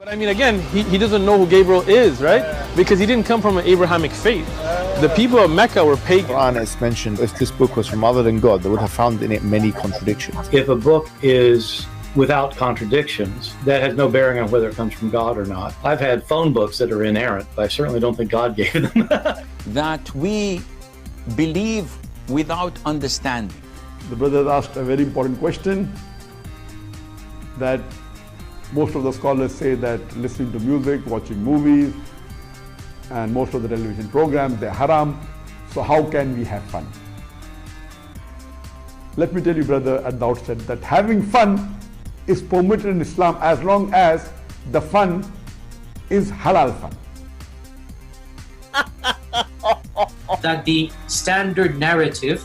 I mean, again, he doesn't know who Gabriel is, right? Because he didn't come from an Abrahamic faith. The people of Mecca were pagan. Quran is mentioned. If this book was from other than God, they would have found in it many contradictions. If a book is without contradictions, that has no bearing on whether it comes from God or not. I've had phone books that are inerrant, but I certainly don't think God gave them. That we believe without understanding. The brother asked a very important question, that most of the scholars say that listening to music, watching movies, and most of the television programs, they're haram. So how can we have fun? Let me tell you, brother, at the outset, that having fun is permitted in Islam as long as the fun is halal fun. That the standard narrative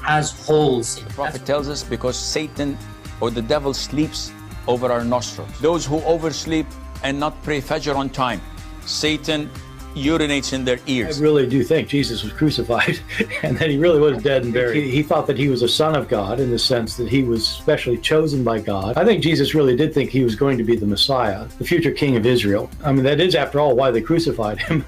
has holes in it. The Prophet tells us because Satan or the devil sleeps over our nostrils. Those who oversleep and not pray Fajr on time, Satan urinates in their ears. I really do think Jesus was crucified and that he really was dead and buried. He thought that he was a son of God in the sense that he was specially chosen by God. I think Jesus really did think he was going to be the Messiah, the future king of Israel. I mean, that is, after all, why they crucified him.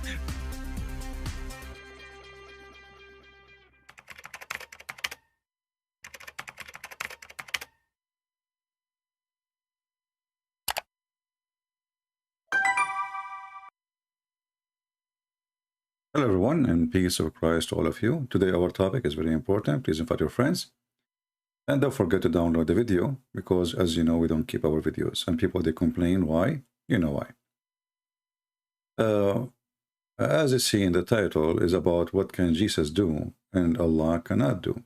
Hello everyone, and peace of Christ to all of you. Today our topic is very important. Please invite your friends. And don't forget to download the video, because as you know, we don't keep our videos. And people, they complain. Why? You know why. As you see in the title, is about what can Jesus do and Allah cannot do.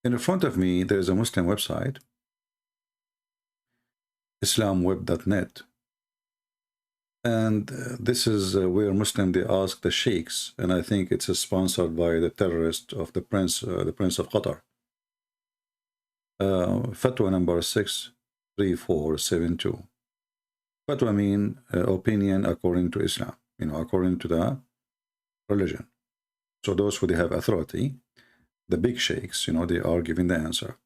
In front of me, there is a Muslim website, islamweb.net. And this is where Muslim, they ask the sheikhs, and I think it's sponsored by the terrorist of the Prince of Qatar. Fatwa number 63472. Fatwa mean opinion according to Islam, according to the religion. So those who they have authority, the big sheikhs, they are giving the answer.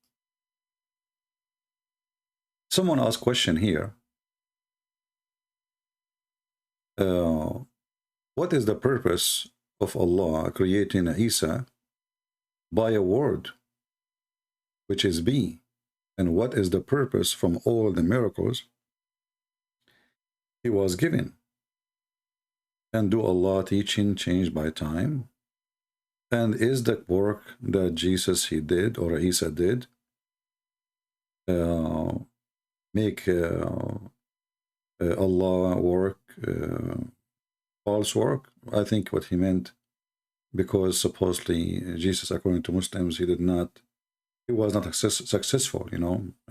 Someone asked question here. What is the purpose of Allah creating Isa by a word, which is be? And what is the purpose from all the miracles he was given? And do Allah teaching change by time? And is the work that Jesus he did, or Isa did, make Allah work false work? I think what he meant, because supposedly Jesus, according to Muslims, he was not successful. I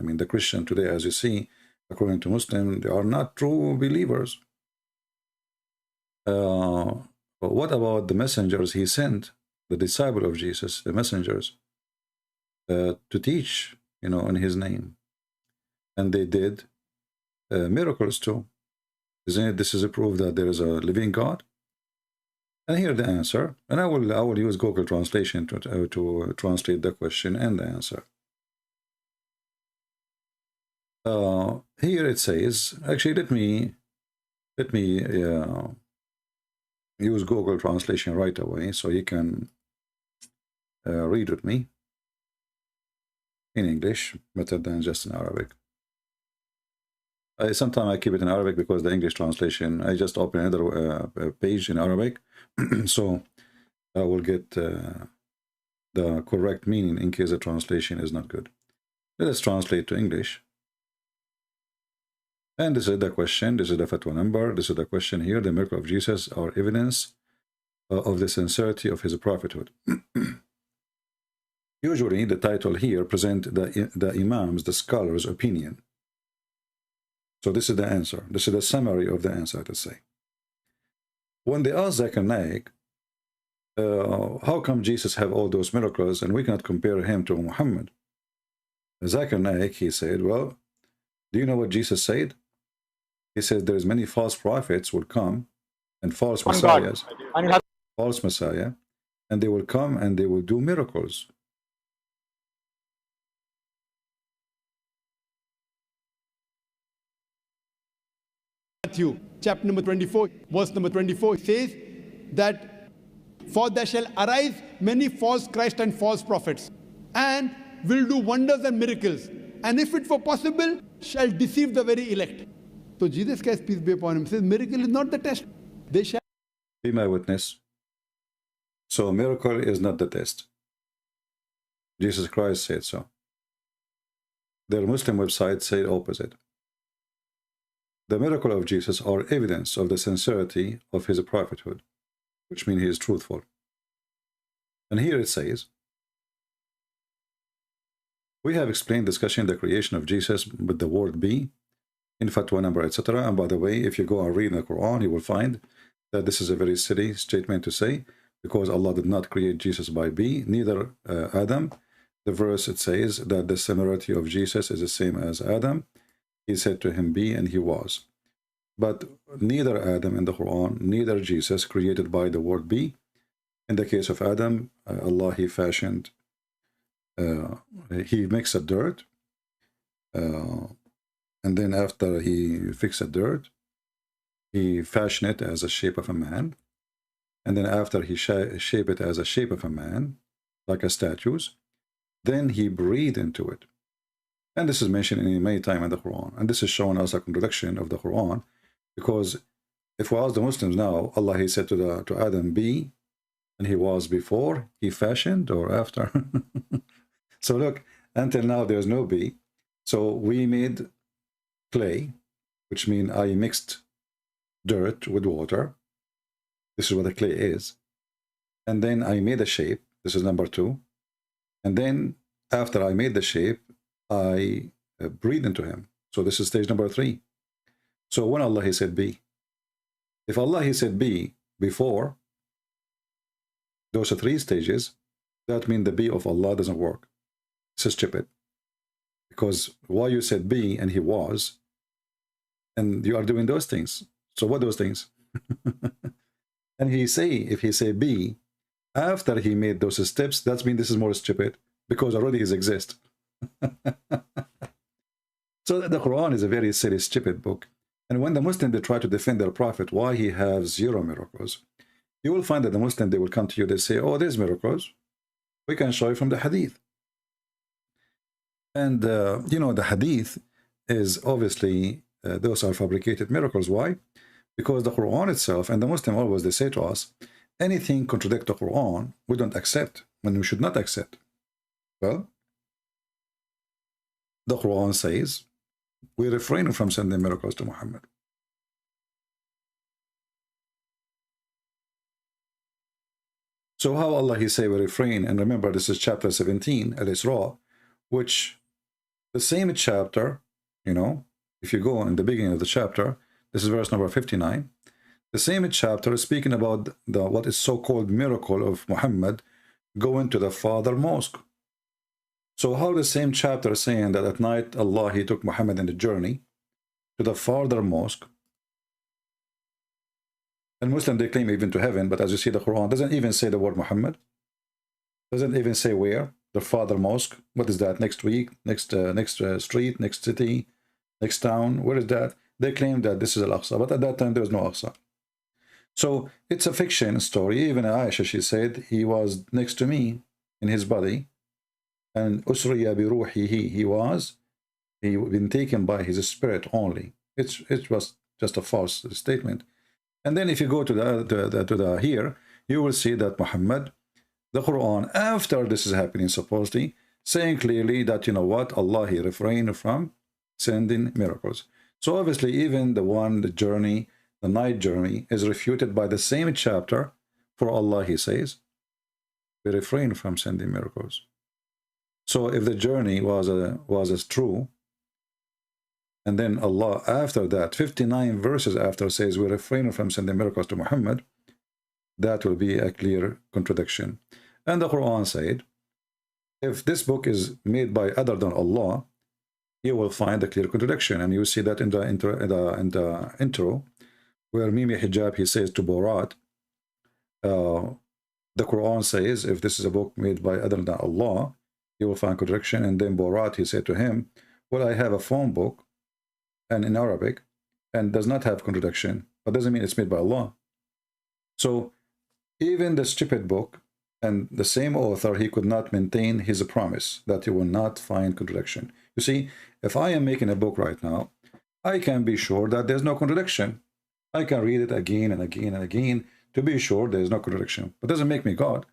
mean, the Christian today, as you see, according to Muslim, they are not true believers. But what about the messengers he sent, the disciple of Jesus, the messengers, to teach, in his name? And they did miracles too. Isn't it? This is a proof that there is a living God. And here the answer. And I will use Google translation to translate the question and the answer. Here it says, actually, let me use Google translation right away so you can read with me in English better than just in Arabic. Sometimes I keep it in Arabic because the English translation, I just open another page in Arabic, so I will get the correct meaning in case the translation is not good. Let us translate to English. And this is the question, this is the fatwa number, this is the question here. The miracle of Jesus are evidence of the sincerity of his prophethood. Usually the title here present the imams, the scholars' opinion. So this is the answer. This is the summary of the answer, to say. When they asked Zakir Naik, how come Jesus have all those miracles and we cannot compare him to Muhammad? Zakir Naik, he said, well, do you know what Jesus said? He said there is many false prophets will come and false messiahs, false messiah, and they will come and they will do miracles. Matthew, chapter number 24, verse number 24 says that, for there shall arise many false Christ and false prophets, and will do wonders and miracles, and if it were possible, shall deceive the very elect. So Jesus Christ, peace be upon him, says miracle is not the test. They shall be my witness. So miracle is not the test. Jesus Christ said so. Their Muslim website said opposite. The miracle of Jesus are evidence of the sincerity of his prophethood, which means he is truthful. And here it says, we have explained discussing the creation of Jesus with the word be in fatwa number, etc. And by the way, if you go and read in the Quran, you will find that this is a very silly statement to say, because Allah did not create Jesus by be, neither Adam. The verse, it says that the similarity of Jesus is the same as Adam. He said to him, be, and he was. But neither Adam in the Quran, neither Jesus created by the word be. In the case of Adam, Allah, he fashioned, he mixed a dirt, and then after he fixed the dirt, he fashioned it as a shape of a man. And then after he shaped it as a shape of a man, like a statues, then he breathed into it. And this is mentioned in many times in the Quran. And this is showing us a contradiction of the Quran, because if we ask the Muslims now, Allah, he said to Adam, be, and he was before he fashioned or after. So look, until now there's no be. So we made clay, which means I mixed dirt with water. This is what the clay is. And then I made a shape. This is number 2. And then after I made the shape, I breathed into him. So this is stage number 3. So when Allah, he said be. If Allah, he said be before those 3 stages, that means the be of Allah doesn't work. This is Djupet. Because why you said be and he was, and you are doing those things. So what are those things? And if he say be, after he made those steps, that means this is more Djupet, because already he exists. So the Quran is a very silly, stupid book. And when the Muslim, they try to defend their prophet, why he has 0 miracles, you will find that the Muslim, they will come to you, they say, oh, there's miracles. We can show you from the hadith. And, you know, the hadith is obviously, those are fabricated miracles. Why? Because the Quran itself, and the Muslim always, they say to us, anything contradict the Quran, we don't accept, when we should not accept. Well, the Quran says, we refrain from sending miracles to Muhammad. So how Allah, he say we refrain, and remember this is chapter 17, Al-Isra, which the same chapter, you know, if you go in the beginning of the chapter, this is verse number 59, the same chapter is speaking about the what is so-called miracle of Muhammad going to the Father Mosque. So how the same chapter is saying that at night Allah, he took Muhammad in the journey to the Father Mosque, and Muslim, they claim even to heaven, but as you see, the Quran doesn't even say the word Muhammad, doesn't even say where, the Father Mosque. What is that? Next week, next street, next city, next town, where is that? They claim that this is Al-Aqsa, but at that time there was no Aqsa. So it's a fiction story. Even Aisha, she said, he was next to me in his body, and usriya bi ruhihi, he been taken by his spirit only. It was just a false statement. And then if you go to the here, you will see that Muhammad, the Quran, after this is happening, supposedly saying clearly that, you know what, Allah, he refrained from sending miracles. So obviously even the journey, the night journey, is refuted by the same chapter. For Allah, he says, we refrain from sending miracles. So if the journey was as true, and then Allah, after that, 59 verses after, says we refrain from sending miracles to Muhammad, that will be a clear contradiction. And the Quran said, if this book is made by other than Allah, you will find a clear contradiction. And you see that in the intro, where Mimi Hijab, he says to Borat, the Quran says, if this is a book made by other than Allah, you will find contradiction. And then Borat, he said to him, well, I have a phone book, and in Arabic, and does not have contradiction, but doesn't mean it's made by Allah. So even the stupid book and the same author, he could not maintain his promise that he will not find contradiction. You see, if I am making a book right now, I can be sure that there's no contradiction. I can read it again and again and again to be sure there's no contradiction. But it doesn't make me God.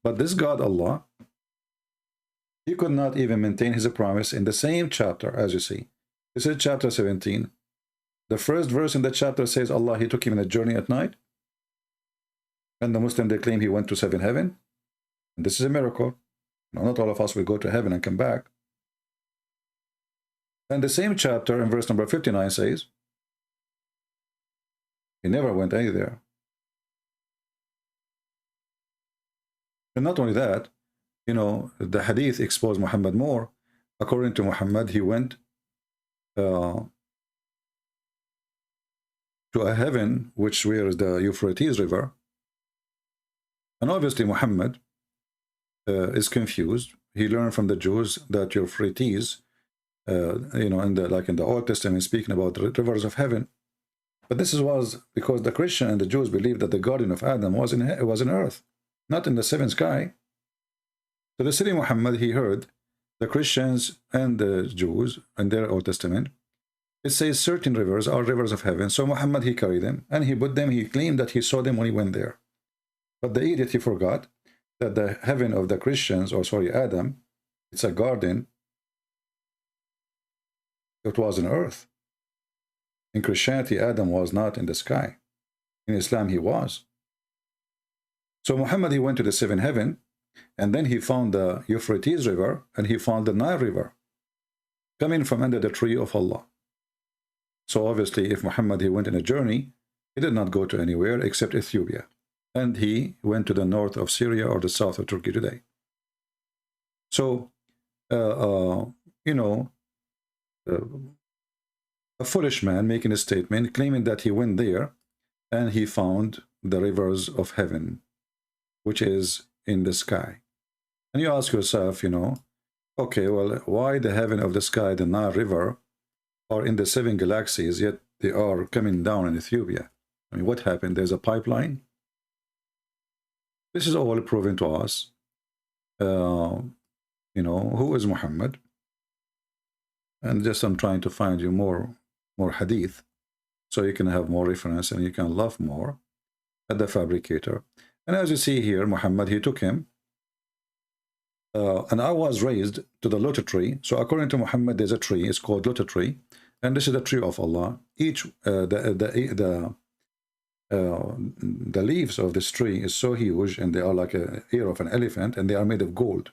But this God, Allah, he could not even maintain his promise in the same chapter, as you see. This is chapter 17. The first verse in the chapter says Allah, he took him on a journey at night. And the Muslim, they claim he went to seventh heaven. And this is a miracle. Now, not all of us will go to heaven and come back. And the same chapter in verse number 59 says, he never went anywhere. And not only that, you know, the hadith exposed Muhammad more. According to Muhammad, he went to a heaven which where is the Euphrates River. And obviously Muhammad is confused. He learned from the Jews that Euphrates, you know, in the Old Testament, speaking about the rivers of heaven. But this was because the Christian and the Jews believed that the garden of Adam was in earth, not in the seventh sky. So the Sayyid Muhammad, he heard the Christians and the Jews in their Old Testament, it says certain rivers are rivers of heaven. So Muhammad, he carried them and he put them, he claimed that he saw them when he went there. But the idiot, he forgot that the heaven of the Christians, or sorry, Adam, it's a garden. It was on earth. In Christianity, Adam was not in the sky. In Islam, he was. So Muhammad, he went to the seventh heaven, and then he found the Euphrates River, and he found the Nile River, coming from under the tree of Allah. So obviously, if Muhammad, he went on a journey, he did not go to anywhere except Ethiopia. And he went to the north of Syria or the south of Turkey today. So, you know, a foolish man making a statement, claiming that he went there and he found the rivers of heaven, which is in the sky. And you ask yourself, you know, okay, well, why the heaven of the sky, the Nile River, are in the 7 galaxies, yet they are coming down in Ethiopia? I mean, what happened? There's a pipeline? This is all proven to us. You know, who is Muhammad? And just I'm trying to find you more hadith, so you can have more reference and you can love more at the fabricator. And as you see here, Muhammad, he took him. And I was raised to the lotus tree. So according to Muhammad, there's a tree. It's called lotus tree. And this is the tree of Allah. Each, the leaves of this tree is so huge, and they are like an ear of an elephant, and they are made of gold.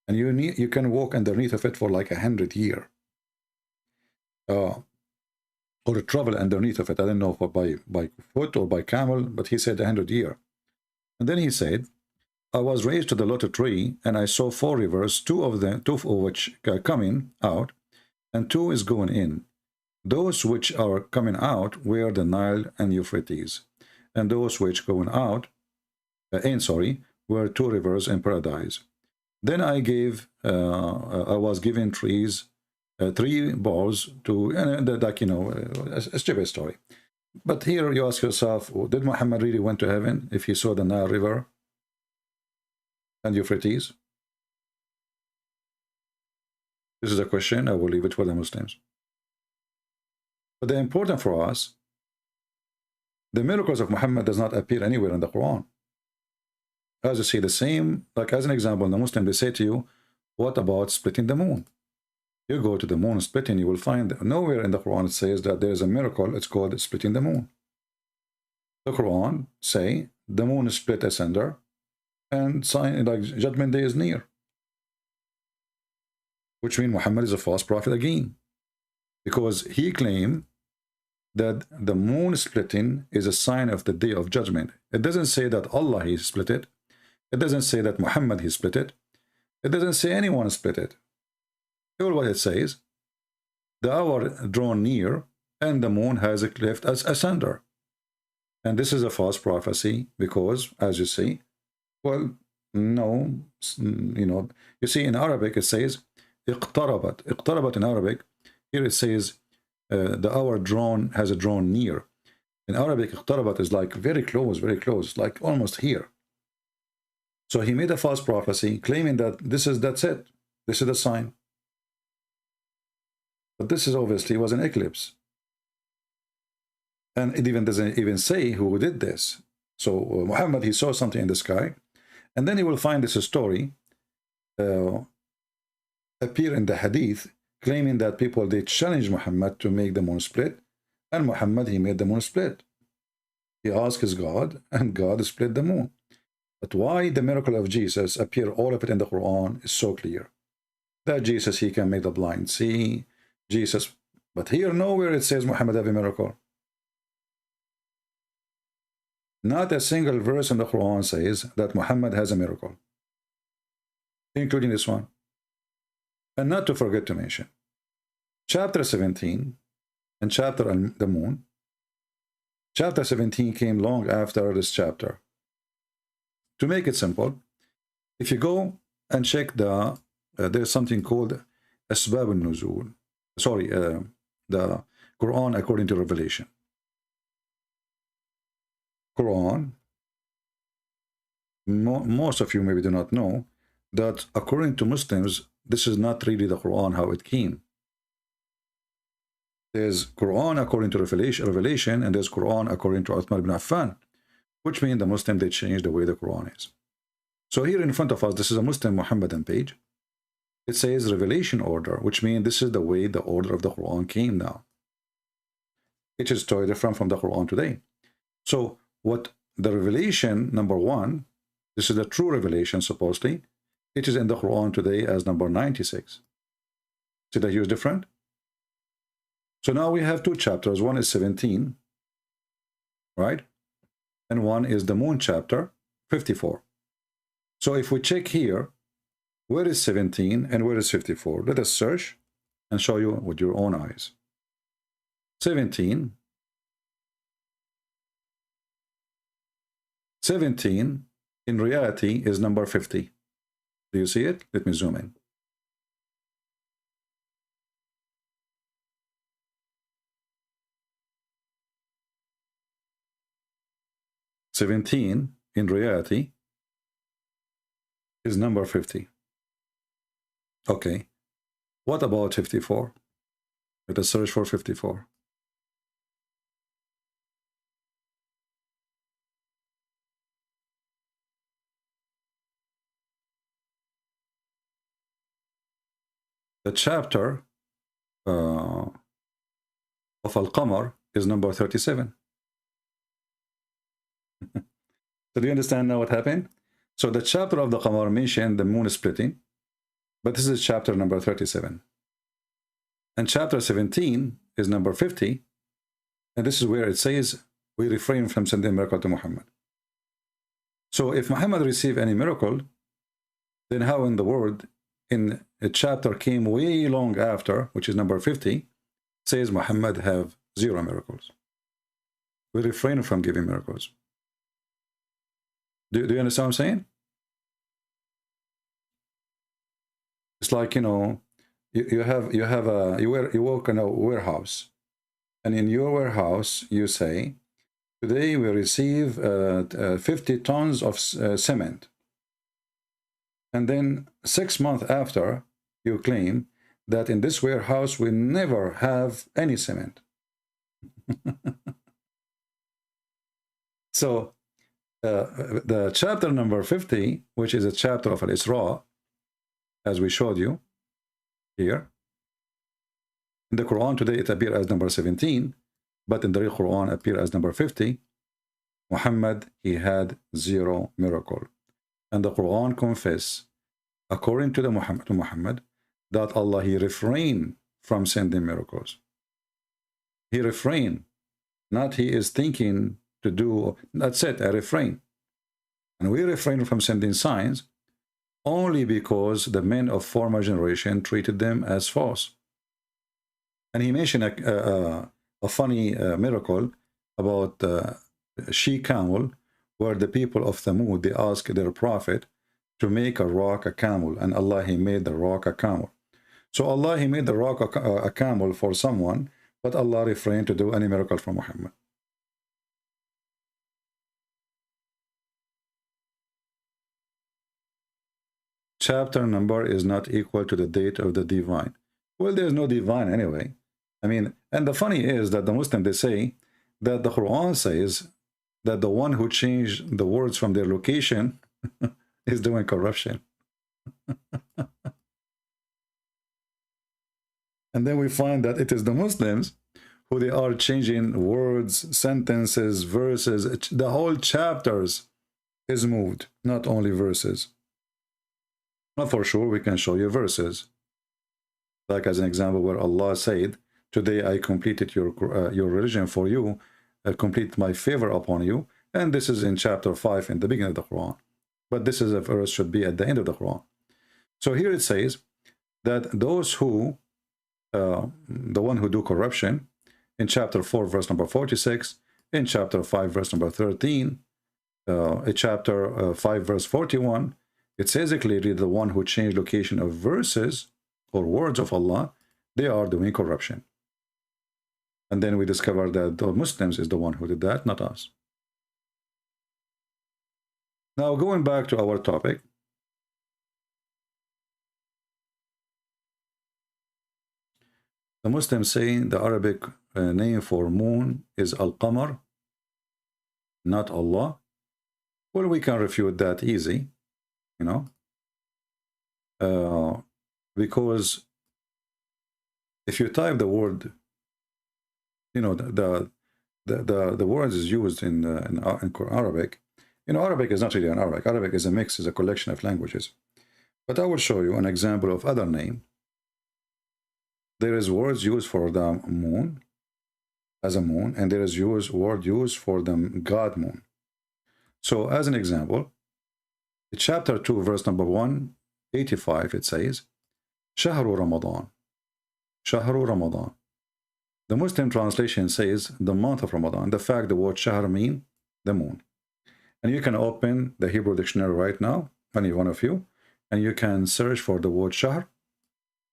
And you can walk underneath of it for like 100 years. Or travel underneath of it. I don't know if by foot or by camel, but he said 100 years. And then he said, I was raised to the lotus tree, and I saw 4 rivers, two of which are coming out, and 2 is going in. Those which are coming out were the Nile and Euphrates, and those which going out, were 2 rivers in paradise. Then I was given 3 balls to, like, you know, a stupid story. But here you ask yourself, did Muhammad really went to heaven if he saw the Nile River and Euphrates? This is a question. I will leave it for the Muslims. But the important for us, the miracles of Muhammad does not appear anywhere in the Quran. As you see, the same, like as an example, the Muslim, they say to you, what about splitting the moon? You go to the moon splitting, you will find nowhere in the Quran it says that there is a miracle, it's called splitting the moon. The Quran say the moon is split asunder, and sign like judgment day is near. Which means Muhammad is a false prophet again. Because he claimed that the moon splitting is a sign of the day of judgment. It doesn't say that Allah he split it. It doesn't say that Muhammad he split it. It doesn't say anyone split it. Hear what it says. The hour drawn near, and the moon has a cleft as asunder. And this is a false prophecy because, as you see, well, no, you know, you see in Arabic it says, اقتربت. اقتربت in Arabic, here it says, the hour drawn has a drawn near. In Arabic, اقتربت is like very close, like almost here. So he made a false prophecy claiming that that's it. This is the sign. But this is obviously was an eclipse. And it even doesn't even say who did this. So Muhammad, he saw something in the sky. And then he will find this story appear in the hadith claiming that people, they challenged Muhammad to make the moon split. And Muhammad, he made the moon split. He asked his God, and God split the moon. But why the miracle of Jesus appear, all of it in the Quran, is so clear. That Jesus, he can make the blind see. Jesus, but here nowhere it says Muhammad have a miracle. Not a single verse in the Quran says that Muhammad has a miracle, including this one. And not to forget to mention, chapter 17 and chapter on the moon. Chapter 17 came long after this chapter. To make it simple, if you go and check there's something called Asbab al-Nuzul. Sorry, the Quran according to Revelation. Quran, most of you maybe do not know that according to Muslims, this is not really the Quran how it came. There's Quran according to Revelation, and there's Quran according to Uthman ibn Affan, which means the Muslim, they changed the way the Quran is. So here in front of us, this is a Muslim Muhammadan page. It says revelation order, which means this is the way the order of the Quran came now. It is totally different from the Quran today. So what the revelation number 1, this is the true revelation supposedly, it is in the Quran today as number 96. See the huge difference? So now we have 2 chapters. One is 17, right? And one is the moon chapter 54. So if we check here, where is 17 and where is 54? Let us search and show you with your own eyes. 17 in reality is number 50. Do you see it? Let me zoom in. "17" in reality is number 50. Okay. What about 54? Let us search for 54. The chapter of Al-Qamar is number 37. So do you understand now what happened? So the chapter of the Qamar mentioned the moon splitting, but this is chapter number 37. And chapter 17 is number 50, and this is where it says, we refrain from sending a miracle to Muhammad. So if Muhammad received any miracle, then how in the world, in a chapter came way long after, which is number 50, says Muhammad have 0 miracles. We refrain from giving miracles. Do you understand what I'm saying? It's like, you know, you work in a warehouse, and in your warehouse you say, today we receive 50 tons of cement. And then 6 months after, you claim that in this warehouse we never have any cement. So the chapter number 50, which is a chapter of Al-Isra, as we showed you here, in the Quran today it appears as number 17, but in the real Quran appears as number 50. Muhammad, he had 0 miracle. And the Quran confess, according to Muhammad, that Allah, he refrained from sending miracles. He refrained, not he is thinking to do, that's it, I refrain. And we refrain from sending signs only because the men of former generation treated them as false. And he mentioned a funny miracle about she-camel, where the people of Thamud, they asked their prophet to make a rock a camel, and Allah, he made the rock a camel. So Allah, he made the rock a camel for someone but Allah refrained to do any miracle from Muhammad. Chapter number is not equal to the date of the divine. Well, there's no divine anyway. I mean, and the funny is that the Muslims, they say that the Quran says that the one who changed the words from their location is doing corruption. And then we find that it is the Muslims who they are changing words, sentences, verses. The whole chapters is moved, not only verses. Now for sure we can show you verses. Like as an example where Allah said, today I completed your religion for you, complete my favor upon you. And this is in chapter 5 in the beginning of the Quran. But this is a verse should be at the end of the Quran. So here it says that those who, the one who do corruption, in chapter 4 verse number 46, in chapter 5 verse number 13, in chapter 5 verse 41, it says clearly the one who changed location of verses or words of Allah, they are doing corruption. And then we discover that the Muslims is the one who did that, not us. Now going back to our topic, the Muslims say the Arabic name for moon is Al-Qamar, not Allah. Well, we can refute that easy, you know, because if you type the word, you know, the words is used in Arabic. You know, Arabic is not really an Arabic. Arabic is a mix, is a collection of languages. But I will show you an example of other name. There is words used for the moon as a moon, and there is word used for the god moon. So as an example, in chapter 2 verse number 185, it says Shahru Ramadan, Shahru Ramadan. The Muslim translation says the month of Ramadan. The fact the word Shahr mean the moon. And you can open the Hebrew dictionary right now, any one of you, and you can search for the word Shahr,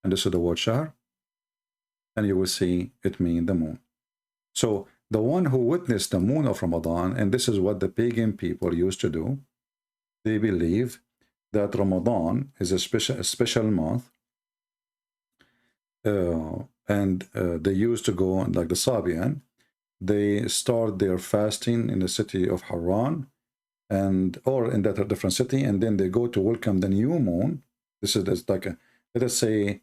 and this is the word Shahr, and you will see it mean the moon. So the one who witnessed the moon of Ramadan, and this is what the pagan people used to do, they believe that Ramadan is a special month, and they used to go, like the Sabian, they start their fasting in the city of Haran, and or in that different city, and then they go to welcome the new moon. This is like a, let us say,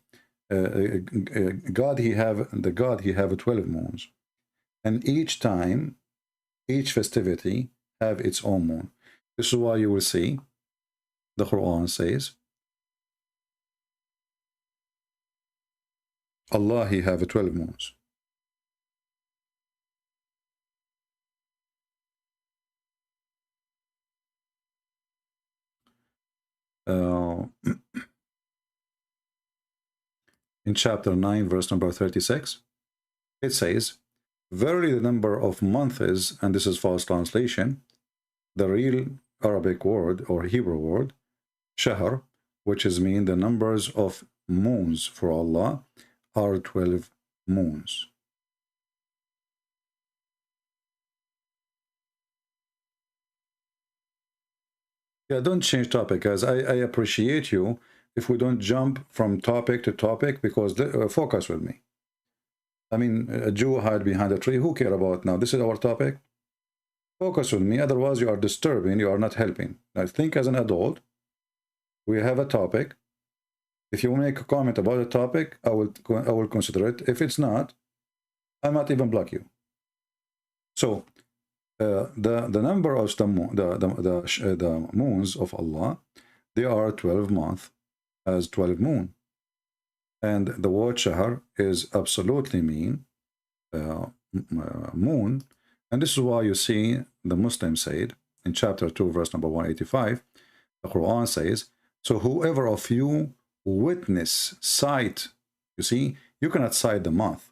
God he have 12 moons, and each time, each festivity have its own moon. This is why you will see the Quran says Allah he have 12 moons. In chapter 9 verse number 36, it says, verily the number of months is, and this is false translation, the real Arabic word or Hebrew word Shahr, which is mean the numbers of moons for Allah are 12 moons. Yeah, don't change topic, guys. I appreciate you if we don't jump from topic to topic, because focus with me. I mean, a Jew hide behind a tree. Who care about now? This is our topic. Focus with me. Otherwise, you are disturbing. You are not helping. I think as an adult, we have a topic. If you make a comment about the topic, I will consider it. If it's not, I might even block you. So the number of the moons of Allah, they are 12 months as 12 moon, and the word Shahr is absolutely mean moon, and this is why you see the Muslims said in chapter 2 verse number 185, the Quran says, so whoever of you witness sight, you see, you cannot sight the month,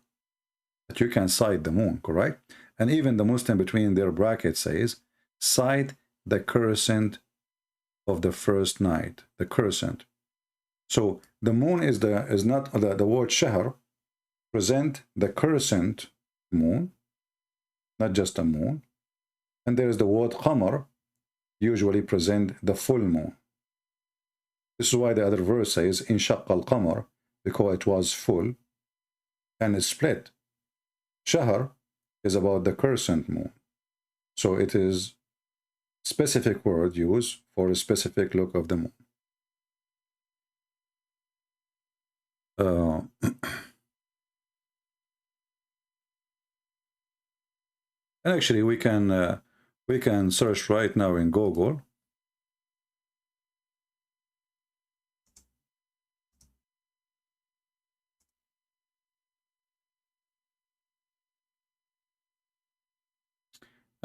but you can sight the moon, correct? And even the Muslim between their brackets says, sight the crescent of the first night, the crescent. So the moon is not the word Shahr present the crescent moon, not just a moon. And there is the word qamar, usually present the full moon. This is why the other verse says, in shaqqa al-qamar, because it was full and it split. Shahr is about the crescent moon. So it is specific word used for a specific look of the moon. And actually we can search right now in Google.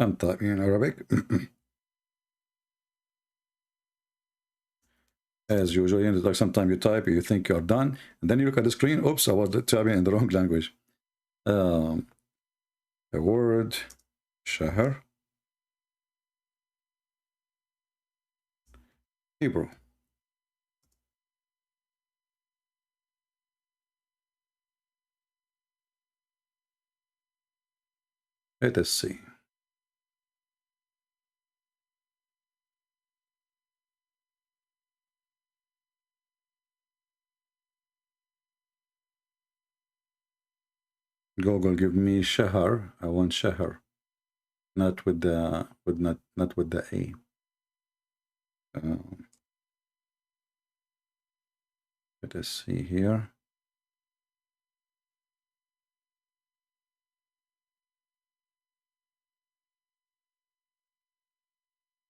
I'm typing in Arabic. As usual, it's like sometimes you type, you think you're done, and then you look at the screen, oops, I was typing in the wrong language. The word shahr, Hebrew. Let us see. Google, give me shahr. I want shahr, not with the not with the A. Let us see here.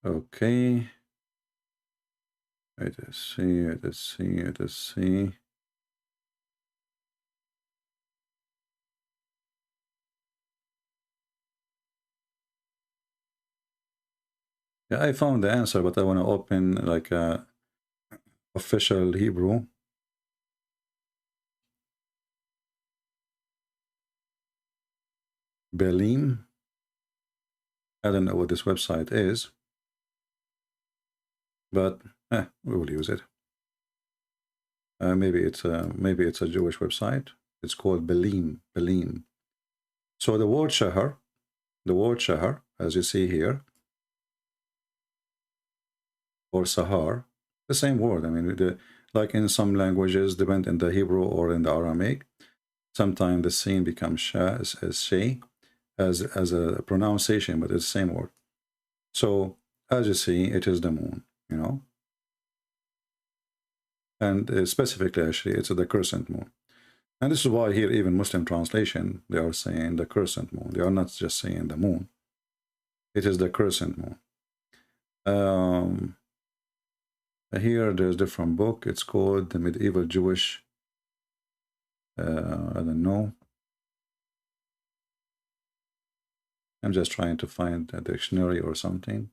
Okay. Let us see. Let us see. Let us see. Yeah, I found the answer, but I want to open like a official Hebrew. Belim. I don't know what this website is, but we will use it. Maybe it's a Jewish website. It's called Belim. Belim. So the word shahr, as you see here, or sahar, the same word. I mean, like in some languages, depend in the Hebrew or in the Aramaic, sometimes the sin becomes sha as shay, as a pronunciation, but it's the same word. So as you see, it is the moon, you know, and specifically, actually, it's the crescent moon. And this is why here, even Muslim translation, they are saying the crescent moon. They are not just saying the moon. It is the crescent moon. Here there's a different book. It's called the Medieval Jewish, I don't know. I'm just trying to find a dictionary or something.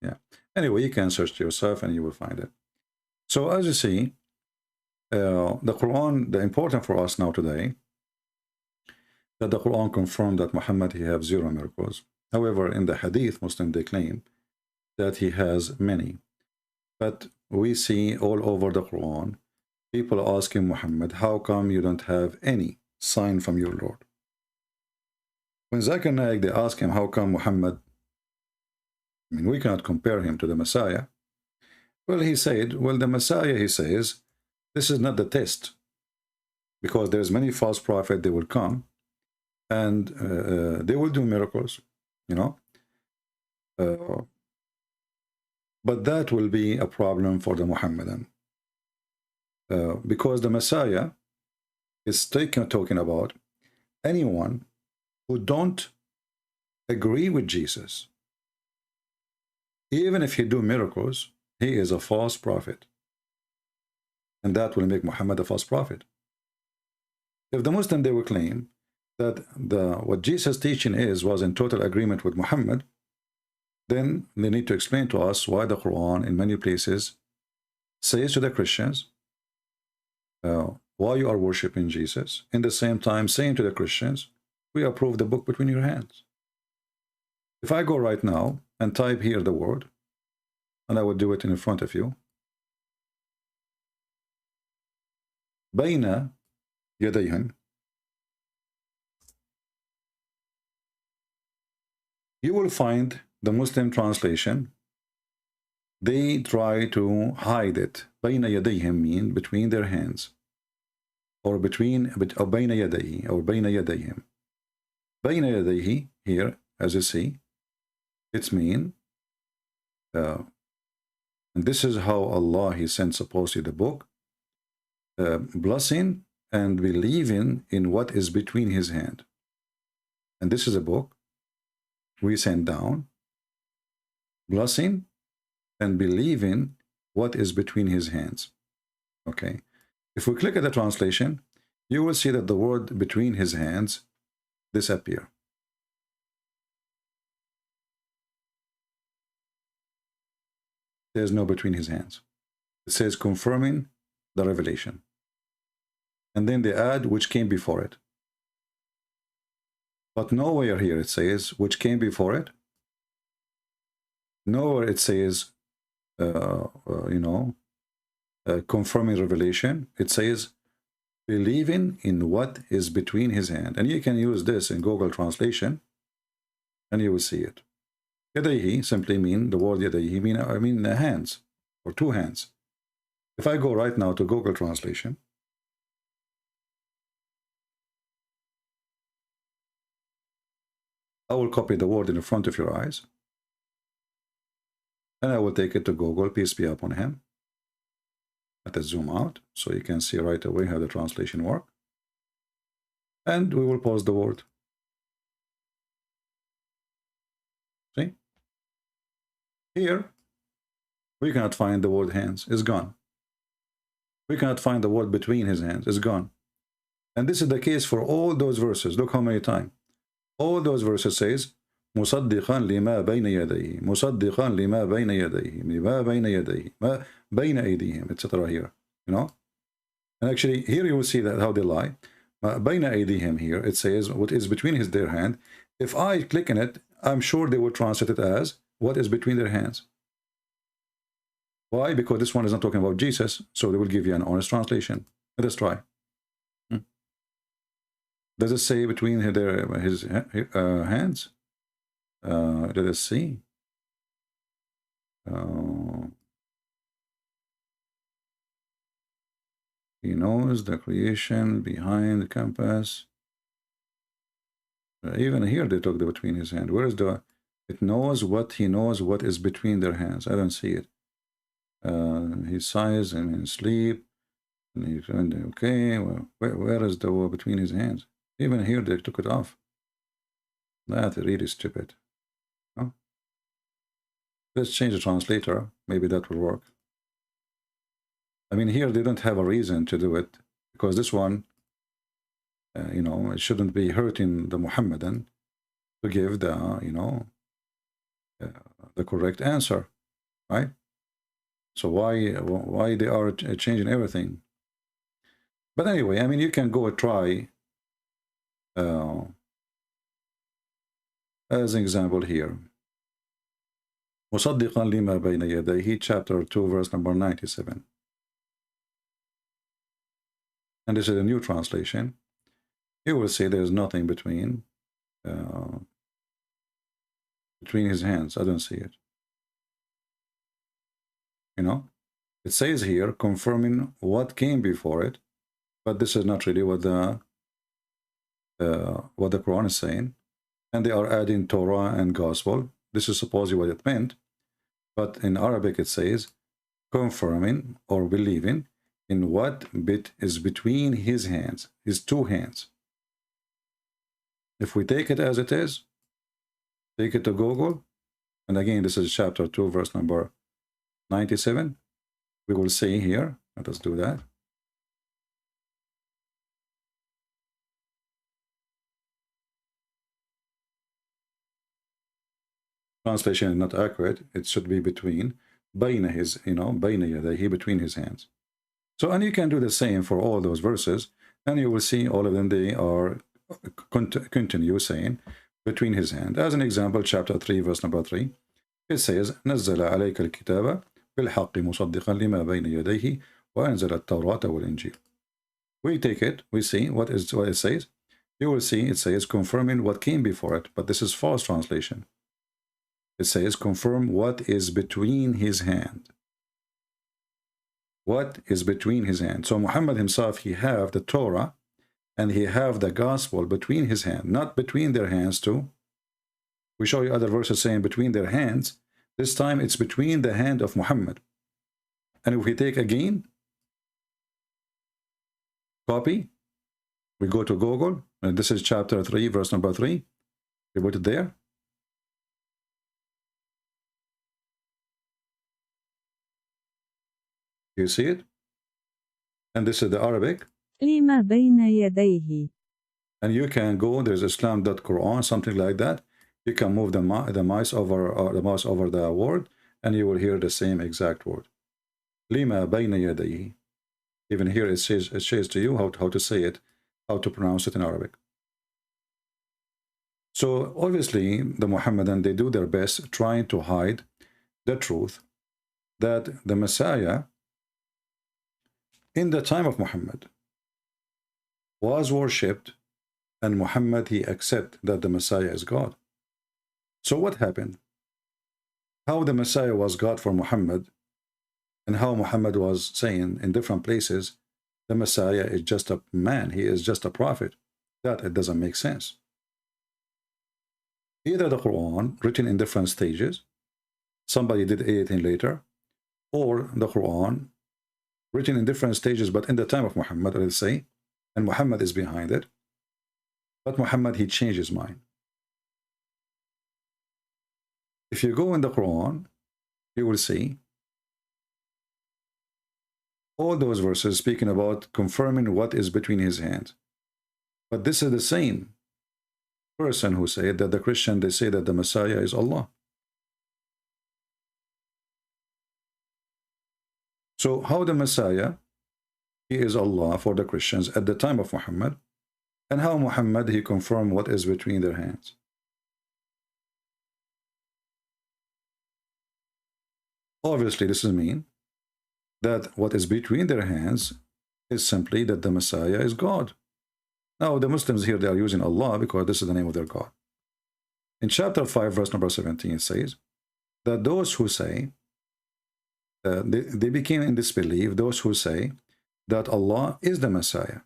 Yeah. Anyway, you can search yourself and you will find it. So as you see, the Quran, the important for us now today, that the Quran confirmed that Muhammad, he has 0 miracles. However, in the Hadith, Muslim, they claim that he has many. But we see all over the Quran, people asking Muhammad, how come you don't have any sign from your Lord? When Zakir Naik, they ask him, how come Muhammad, I mean, we cannot compare him to the Messiah. Well, he said, well, the Messiah, he says, this is not the test. Because there's many false prophets, they will come, and they will do miracles, you know. But that will be a problem for the Muhammadan. Because the Messiah is talking about anyone who don't agree with Jesus. Even if he do miracles, he is a false prophet. And that will make Muhammad a false prophet. If the Muslim, they will claim that what Jesus' teaching was in total agreement with Muhammad, then they need to explain to us why the Quran in many places says to the Christians, why you are worshiping Jesus, in the same time saying to the Christians, we approve the book between your hands. If I go right now and type here the word, and I will do it in front of you, بين يديهم. You will find the Muslim translation, they try to hide it. بين يديهم mean between their hands, or between, or بين يديه, or بين يديهم. بين يديه here, as you see, it's mean, and this is how Allah He sent supposedly the book, blessing and believing in what is between His hand. And this is a book we send down, blessing and believing what is between His hands. Okay, if we click at the translation, you will see that the word between His hands disappear. There's no between His hands. It says confirming the revelation, and then they add which came before it. But nowhere here it says which came before it. Nowhere it says confirming revelation. It says believing in what is between His hand. And you can use this in Google translation and you will see it. Yadayhi simply mean, the word yadayhi mean hands, or two hands. If I go right now to Google translation, I will copy the word in the front of your eyes, and I will take it to Google, peace be upon him. Let us zoom out so you can see right away how the translation works. And we will pause the word. See? Here, we cannot find the word hands. It's gone. We cannot find the word between His hands. It's gone. And this is the case for all those verses. Look how many times. All those verses says, مصدقا لما بين يديه, مصدقا لما بين يديه, ما بين يديه, ما بين أيديهم, etc. here. You know? And actually, here you will see that how they lie. ما بين أيديهم here, it says what is between their hand. If I click on it, I'm sure they will translate it as what is between their hands. Why? Because this one is not talking about Jesus, so they will give you an honest translation. Let us try. Does it say between his hands? Let us see. He knows the creation behind the compass. Even here they took the between His hand. Where is the? It knows what He knows what is between their hands. I don't see it. He sighs and in sleep. And he okay. Well, where is the between His hands? Even here they took it off. That really stupid. Huh? Let's change the translator. Maybe that will work. I mean, here they don't have a reason to do it, because this one, it shouldn't be hurting the Muhammadan to give the, the correct answer, right? So why they are changing everything? But anyway, I mean, you can go and try. As an example here, مصدقا لما بين يديه, chapter 2, verse number 97. And this is a new translation. You will see there's nothing between His hands. I don't see it. It says here confirming what came before it, but this is not really what the Quran is saying. And they are adding Torah and Gospel. This is supposedly what it meant. But in Arabic it says confirming or believing in what bit is between His hands, His two hands. If we take it as it is, take it to Google, and again this is chapter 2, verse number 97, we will see here, let us do that. Translation is not accurate. It should be between, بين his, بين يديه, between His hands. So, and you can do the same for all those verses, and you will see all of them, they are continue saying between His hand. As an example, chapter 3, verse number 3, it says, نزل عليك الكتاب بالحق مصدقا لما بين يديه وأنزل التوراة والإنجيل. We take it, we see what it says. You will see it says confirming what came before it, but this is false translation. It says confirm what is between his hand. What is between his hand? So Muhammad himself, he have the Torah and he have the gospel between his hand, not between their hands too. We show you other verses saying between their hands. This time it's between the hand of Muhammad. And if we take again, copy, we go to Google, and this is chapter 3, verse number 3. We put it there. You see it? And this is the Arabic. لما بين يديه. And you can go, there's Islam.Qur'an, something like that. You can move the mouse over the word, and you will hear the same exact word. لما بين يديه. Even here it says to you how to say it, how to pronounce it in Arabic. So obviously the Muhammadan, they do their best trying to hide the truth that the Messiah in the time of Muhammad was worshipped, and Muhammad, he accepted that the Messiah is God. So what happened? How the Messiah was God for Muhammad, and how Muhammad was saying in different places, the Messiah is just a man, he is just a prophet. That it doesn't make sense. Either the Quran, written in different stages, somebody did editing later, or the Quran, written in different stages, but in the time of Muhammad, let's say, and Muhammad is behind it, but Muhammad, he changed his mind. If you go in the Quran, you will see all those verses speaking about confirming what is between his hands. But this is the same person who said that the Christian, they say that the Messiah is Allah. So how the Messiah, he is Allah for the Christians at the time of Muhammad, and how Muhammad, he confirmed what is between their hands. Obviously, this is mean that what is between their hands is simply that the Messiah is God. Now, the Muslims here, they are using Allah because this is the name of their God. In chapter 5, verse number 17, it says that those who say, they became in disbelief, those who say that Allah is the Messiah.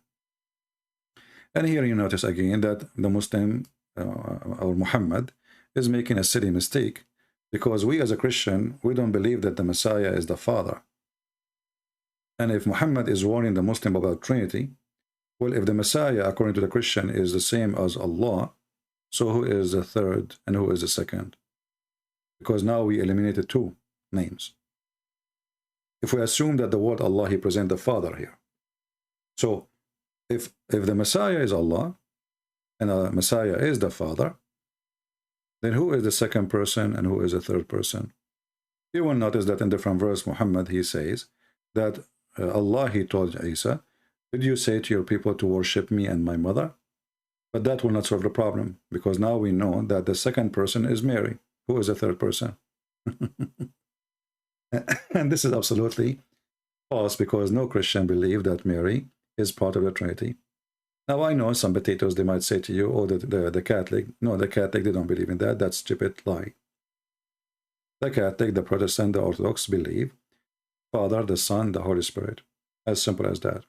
And here you notice again that the Muslim, or Muhammad, is making a silly mistake, because we as a Christian, we don't believe that the Messiah is the Father. And if Muhammad is warning the Muslim about Trinity, well, if the Messiah, according to the Christian, is the same as Allah, so who is the third and who is the second? Because now we eliminated two names. If we assume that the word Allah, he presents the Father here. So if the Messiah is Allah and the Messiah is the Father, then who is the second person and who is the third person? You will notice that in different verse, Muhammad, he says that Allah, he told Isa, did you say to your people to worship me and my mother? But that will not solve the problem, because now we know that the second person is Mary. Who is the third person? And this is absolutely false, because no Christian believes that Mary is part of the Trinity. Now, I know some potatoes, they might say to you, oh, the Catholic. No, the Catholic, they don't believe in that. That's Djupet lie. The Catholic, the Protestant, the Orthodox believe Father, the Son, the Holy Spirit. As simple as that.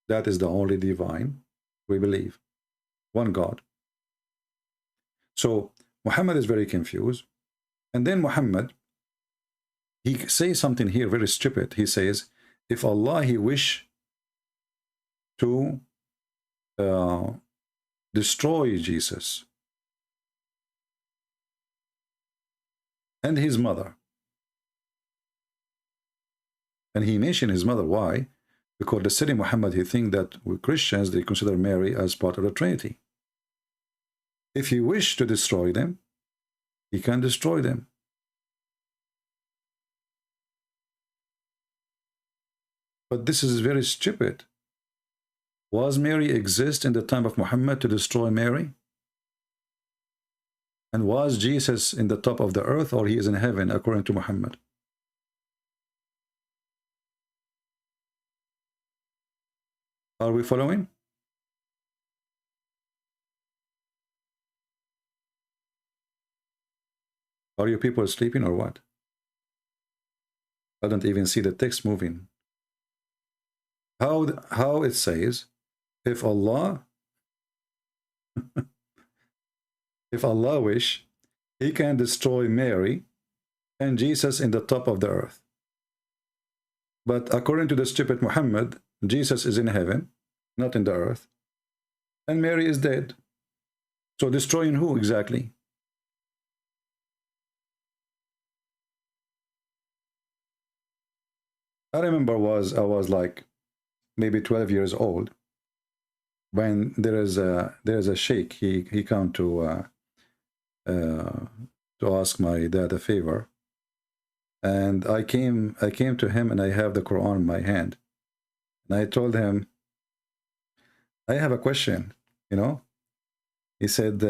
That is the only divine we believe. One God. So Muhammad is very confused. And then Muhammad, he says something here very stupid. He says, if Allah, he wish to destroy Jesus and his mother. And he mentioned his mother. Why? Because the silly Muhammad, he thinks that we Christians, they consider Mary as part of the Trinity. If he wish to destroy them, he can destroy them. But this is very stupid. Was Mary exist in the time of Muhammad to destroy Mary? And was Jesus in the top of the earth, or he is in heaven according to Muhammad? Are we following? Are you people sleeping or what? I don't even see the text moving. How it says, if Allah if Allah wish, he can destroy Mary and Jesus in the top of the earth. But according to the stupid Muhammad, Jesus is in heaven, not in the earth, and Mary is dead. So destroying who exactly? I remember I was like maybe 12 years old when there is a sheikh. He come to ask my dad a favor, and I came to him, and I have the Quran in my hand, and I told him, I have a question, you know. He said,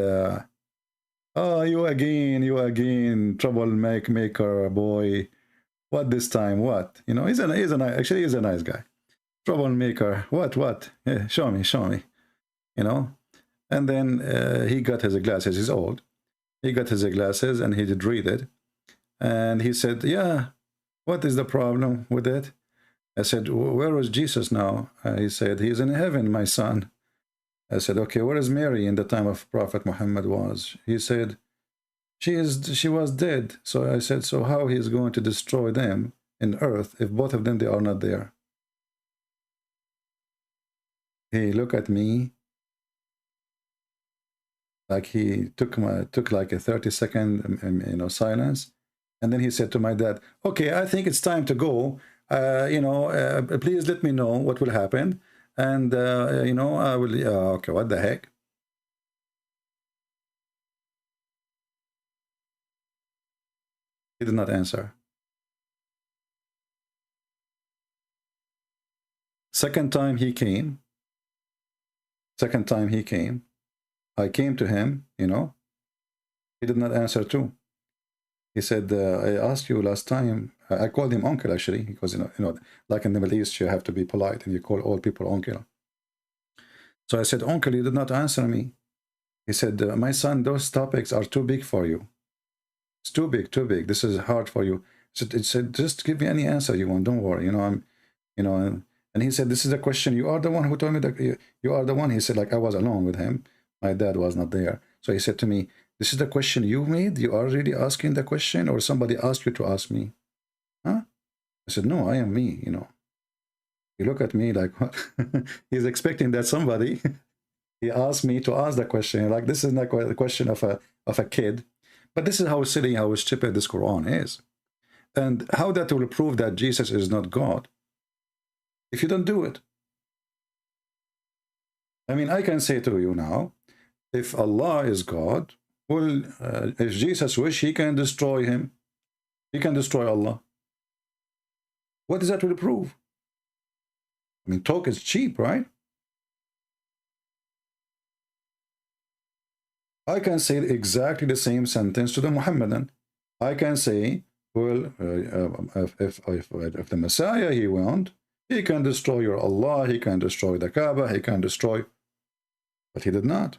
oh, you again, troublemaker boy. What this time? What? You know, he's a nice guy. Troublemaker. What? Yeah, show me. You know. And then he got his glasses. He's old. He got his glasses and he did read it. And he said, yeah, what is the problem with it? I said, where is Jesus now? He said, he's in heaven, my son. I said, okay, where is Mary in the time of Prophet Muhammad was? He said, she was dead. So I said, so how he is going to destroy them in earth if both of them, they are not there? He looked at me like he took like a 30-second you know, silence, and then he said to my dad, okay, I think it's time to go. You know, please let me know what will happen, and you know, I will. Okay, what the heck? He did not answer. Second time he came, I came to him, you know, he did not answer too. He said, I asked you last time, I called him uncle actually, because, you know, like in the Middle East, you have to be polite and you call all people uncle. So I said, uncle, you did not answer me. He said, my son, those topics are too big for you. It's too big. This is hard for you. So it said, just give me any answer you want. Don't worry. You know, you know, and he said, this is a question. You are the one who told me that you are the one. He said, like, I was alone with him. My dad was not there. So he said to me, this is the question you made? You are really asking the question, or somebody asked you to ask me? Huh? I said, no, I am me, you know. He looked at me like, what? He's expecting that somebody, he asked me to ask the question. Like, this is not a question of a kid. But this is how silly, how stupid this Quran is. And how that will prove that Jesus is not God if you don't do it. I mean, I can say to you now, if Allah is God, well, if Jesus wish, he can destroy him. He can destroy Allah. What is that will prove? I mean, talk is cheap, right? I can say exactly the same sentence to the Muhammadan. I can say, well, if the Messiah he want, he can destroy your Allah, he can destroy the Kaaba, he can destroy, but he did not.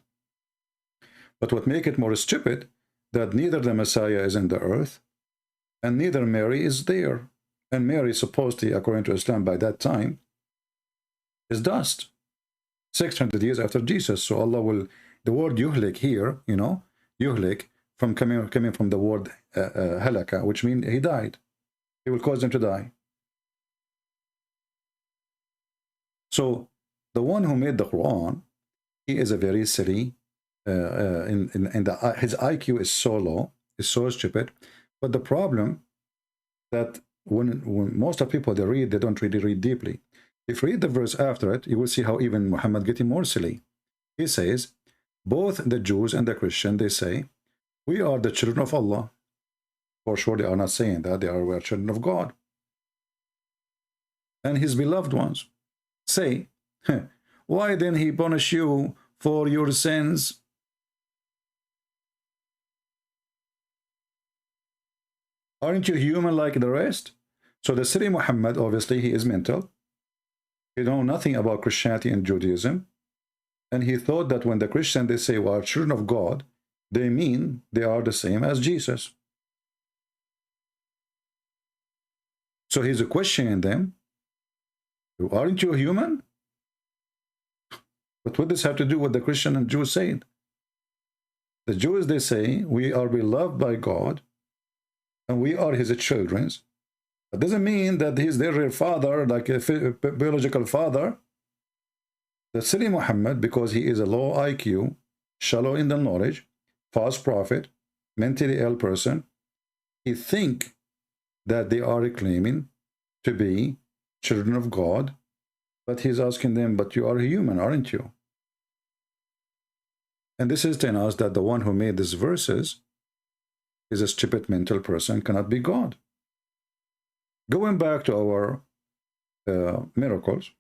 But what make it more stupid, that neither the Messiah is in the earth, and neither Mary is there. And Mary, supposedly, according to Islam, by that time, is dust. 600 years after Jesus. So Allah will, the word yuhlik here, you know, yuhlik, from coming from the word halaka, which means he died. He will cause them to die. So the one who made the Quran, he is a very silly, his IQ is so low, is so stupid. But the problem that when most of people they read, they don't really read deeply. If you read the verse after it, you will see how even Muhammad getting more silly. He says, both the Jews and the Christian, they say, we are the children of Allah. For sure, they are not saying that. We are children of God. And his beloved ones say, why then he punish you for your sins? Aren't you human like the rest? So the silly Muhammad, obviously, he is mental. He know nothing about Christianity and Judaism, and he thought that when the Christians, they say, well, children of God, they mean they are the same as Jesus. So he's questioning them. Aren't you human? But what does this have to do with the Christian and Jews saying? The Jews, they say, we are beloved by God, and we are his children. That doesn't mean that he's their father, like a biological father. The silly Muhammad, because he is a low IQ, shallow in the knowledge, false prophet, mentally ill person, he think that they are claiming to be children of God, but he's asking them, but you are a human, aren't you? And this is telling us that the one who made these verses is a stupid mental person, cannot be God. Going back to our miracles,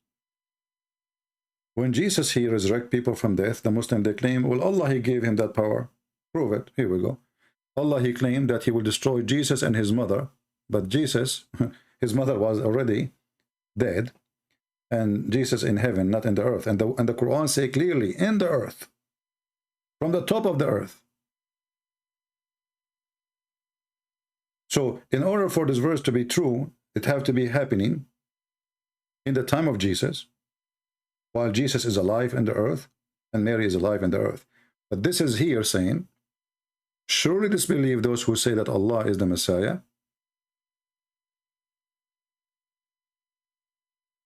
when Jesus, he resurrect people from death, the Muslim, they claim, well, Allah, he gave him that power. Prove it. Here we go. Allah, he claimed that he will destroy Jesus and his mother, but Jesus, his mother was already dead, and Jesus in heaven, not in the earth. And the Quran say clearly, in the earth, from the top of the earth. So in order for this verse to be true, it have to be happening in the time of Jesus, while Jesus is alive in the earth and Mary is alive in the earth. But this is here saying, surely disbelieve those who say that Allah is the Messiah.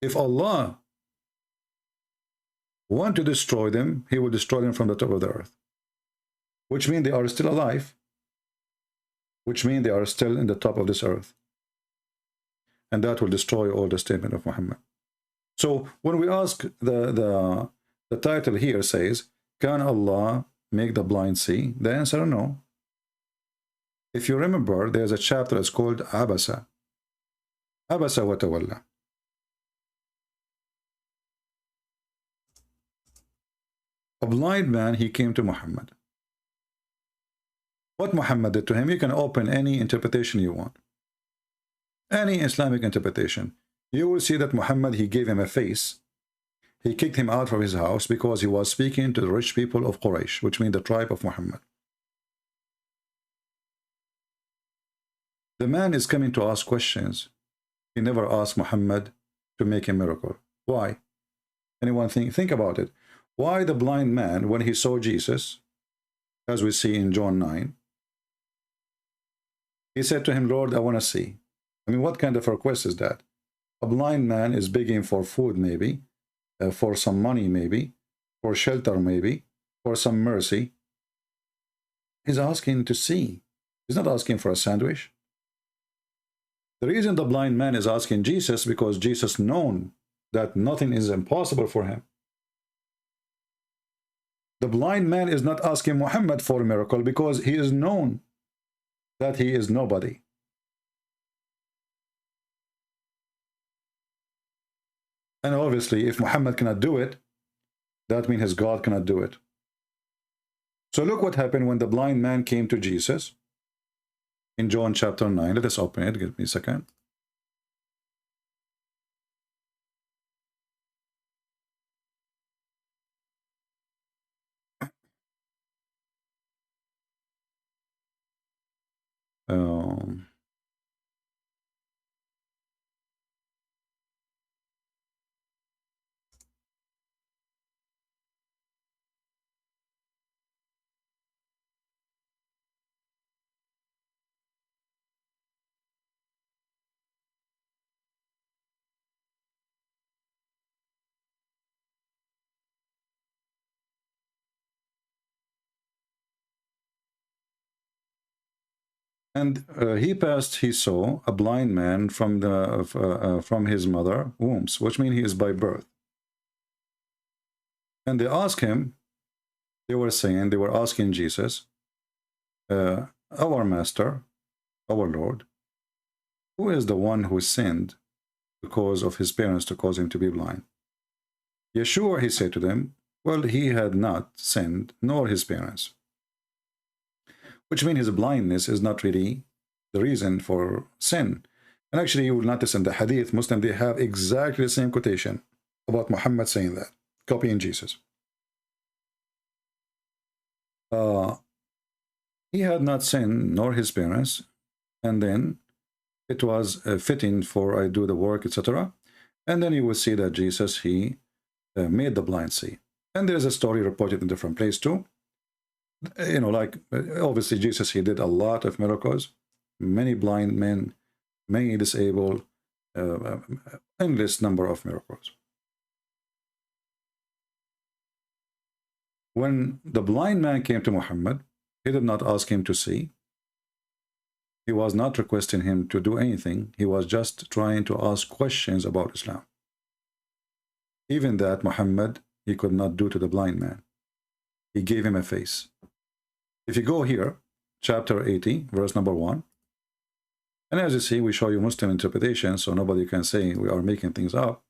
If Allah want to destroy them, he will destroy them from the top of the earth, which means they are still alive, which means they are still in the top of this earth. And that will destroy all the statement of Muhammad. So when we ask, the title here says, can Allah make the blind see? The answer, no. If you remember, there's a chapter that's called Abasa. Abasa wa tawalla. A blind man, he came to Muhammad. What Muhammad did to him, you can open any interpretation you want. Any Islamic interpretation. You will see that Muhammad, he gave him a face. He kicked him out of his house because he was speaking to the rich people of Quraysh, which means the tribe of Muhammad. The man is coming to ask questions. He never asked Muhammad to make a miracle. Why? Anyone think about it. Why the blind man, when he saw Jesus, as we see in John 9, he said to him, Lord, I want to see. I mean, what kind of request is that? A blind man is begging for food, maybe, for some money, maybe, for shelter, maybe, for some mercy. He's asking to see. He's not asking for a sandwich. The reason the blind man is asking Jesus, because Jesus known that nothing is impossible for him. The blind man is not asking Muhammad for a miracle because he is known that he is nobody. And obviously, if Muhammad cannot do it, that means his God cannot do it. So look what happened when the blind man came to Jesus in John chapter 9. Let us open it. Give me a second. And he passed, he saw a blind man from his mother wombs, which means he is by birth. And they asked him, they were asking Jesus, our master, our Lord, who is the one who sinned because of his parents to cause him to be blind? Yeshua, he said to them, well, he had not sinned, nor his parents. Which means his blindness is not really the reason for sin. And actually, you will notice in the hadith, Muslim, they have exactly the same quotation. about Muhammad saying that, copying Jesus. He had not sinned, nor his parents, and then it was fitting for I do the work, etc. And then you will see that Jesus, he made the blind see. And there is a story reported in different places too. You know, like obviously Jesus, he did a lot of miracles, many blind men, many disabled, endless number of miracles. When the blind man came to Muhammad, he did not ask him to see. He was not requesting him to do anything. He was just trying to ask questions about Islam. Even that, Muhammad, he could not do to the blind man. He gave him a face. If you go here, chapter 80, verse number 1, and as you see, we show you Muslim interpretation, so nobody can say we are making things up.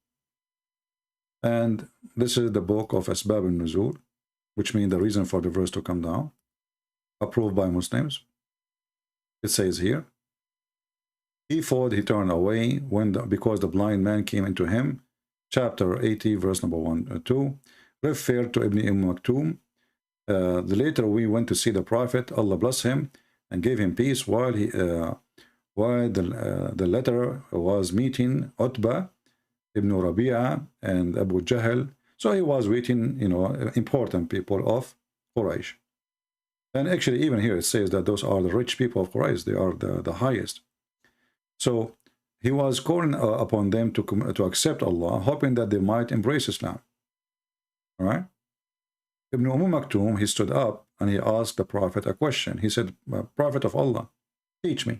And this is the book of Asbab al-Nuzul, which means the reason for the verse to come down, approved by Muslims. It says here, he thought he turned away because the blind man came into him. Chapter 80, verse number 1 2, referred to Ibn Maktoum. Later we went to see the Prophet, Allah bless him, and gave him peace while the letter was meeting Utbah, Ibn Rabi'a, and Abu Jahl. So he was meeting, you know, important people of Quraysh. And actually, even here it says that those are the rich people of Quraysh. They are the highest. So he was calling upon them to accept Allah, hoping that they might embrace Islam. All right? Ibn Maktoum, he stood up and he asked the Prophet a question. He said, Prophet of Allah, teach me.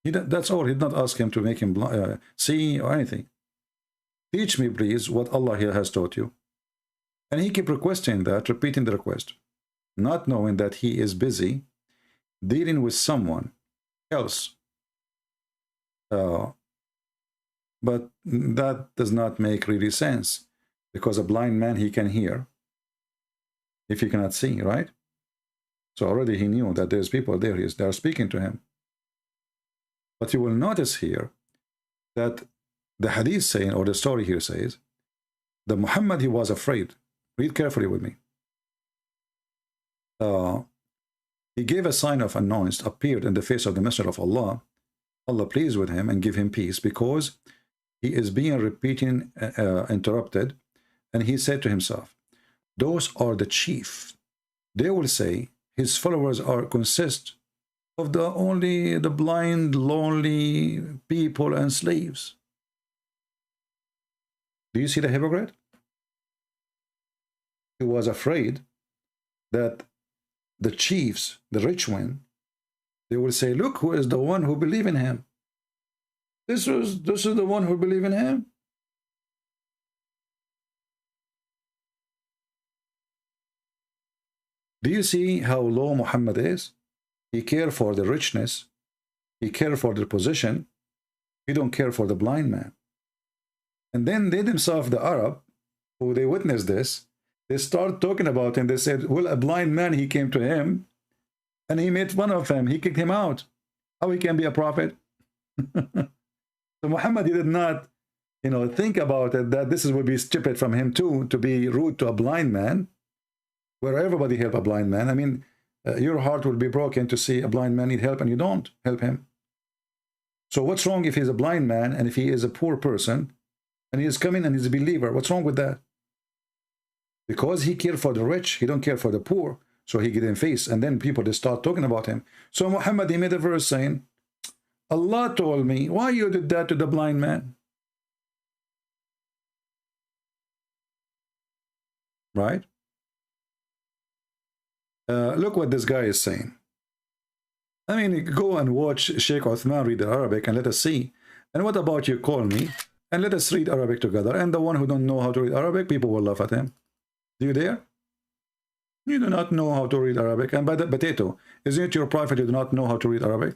That's all. He did not ask him to make him see or anything. Teach me, please, what Allah here has taught you. And he kept requesting that, repeating the request, not knowing that he is busy dealing with someone else. But that does not make really sense, because a blind man, he can hear if he cannot see, right? So already he knew that there's people there, they are speaking to him. But you will notice here that the hadith saying, or the story here says, that Muhammad, he was afraid. Read carefully with me. He gave a sign of annoyance, appeared in the face of the Messenger of Allah. Allah pleased with him and give him peace, because he is being repeating, interrupted. And he said to himself, those are the chief. They will say his followers consist of only the blind, lonely people and slaves. Do you see the hypocrite? He was afraid that the chiefs, the rich one, they will say, look, who is the one who believe in him. This is the one who believe in him. Do you see how low Muhammad is? He cares for the richness. He cares for the position. He don't care for the blind man. And then they themselves, the Arab, who they witnessed this, they start talking about him. They said, well, a blind man, he came to him and he made fun of him. He kicked him out. How he can be a prophet? So Muhammad, he did not, you know, think about it, that this would be stupid from him too, to be rude to a blind man, where everybody help a blind man. I mean, your heart will be broken to see a blind man need help and you don't help him. So what's wrong if he's a blind man and if he is a poor person and he is coming and he's a believer? What's wrong with that? Because he cared for the rich, he don't care for the poor. So he get in face, and then people, they start talking about him. So Muhammad, he made a verse saying, Allah told me, why you did that to the blind man? Right? Look what this guy is saying. I mean, go and watch Sheikh Uthman read Arabic and let us see. And what about you call me and let us read Arabic together? And the one who don't know how to read Arabic, people will laugh at him. Do you dare? You do not know how to read Arabic. And by the potato, isn't it your prophet you do not know how to read Arabic?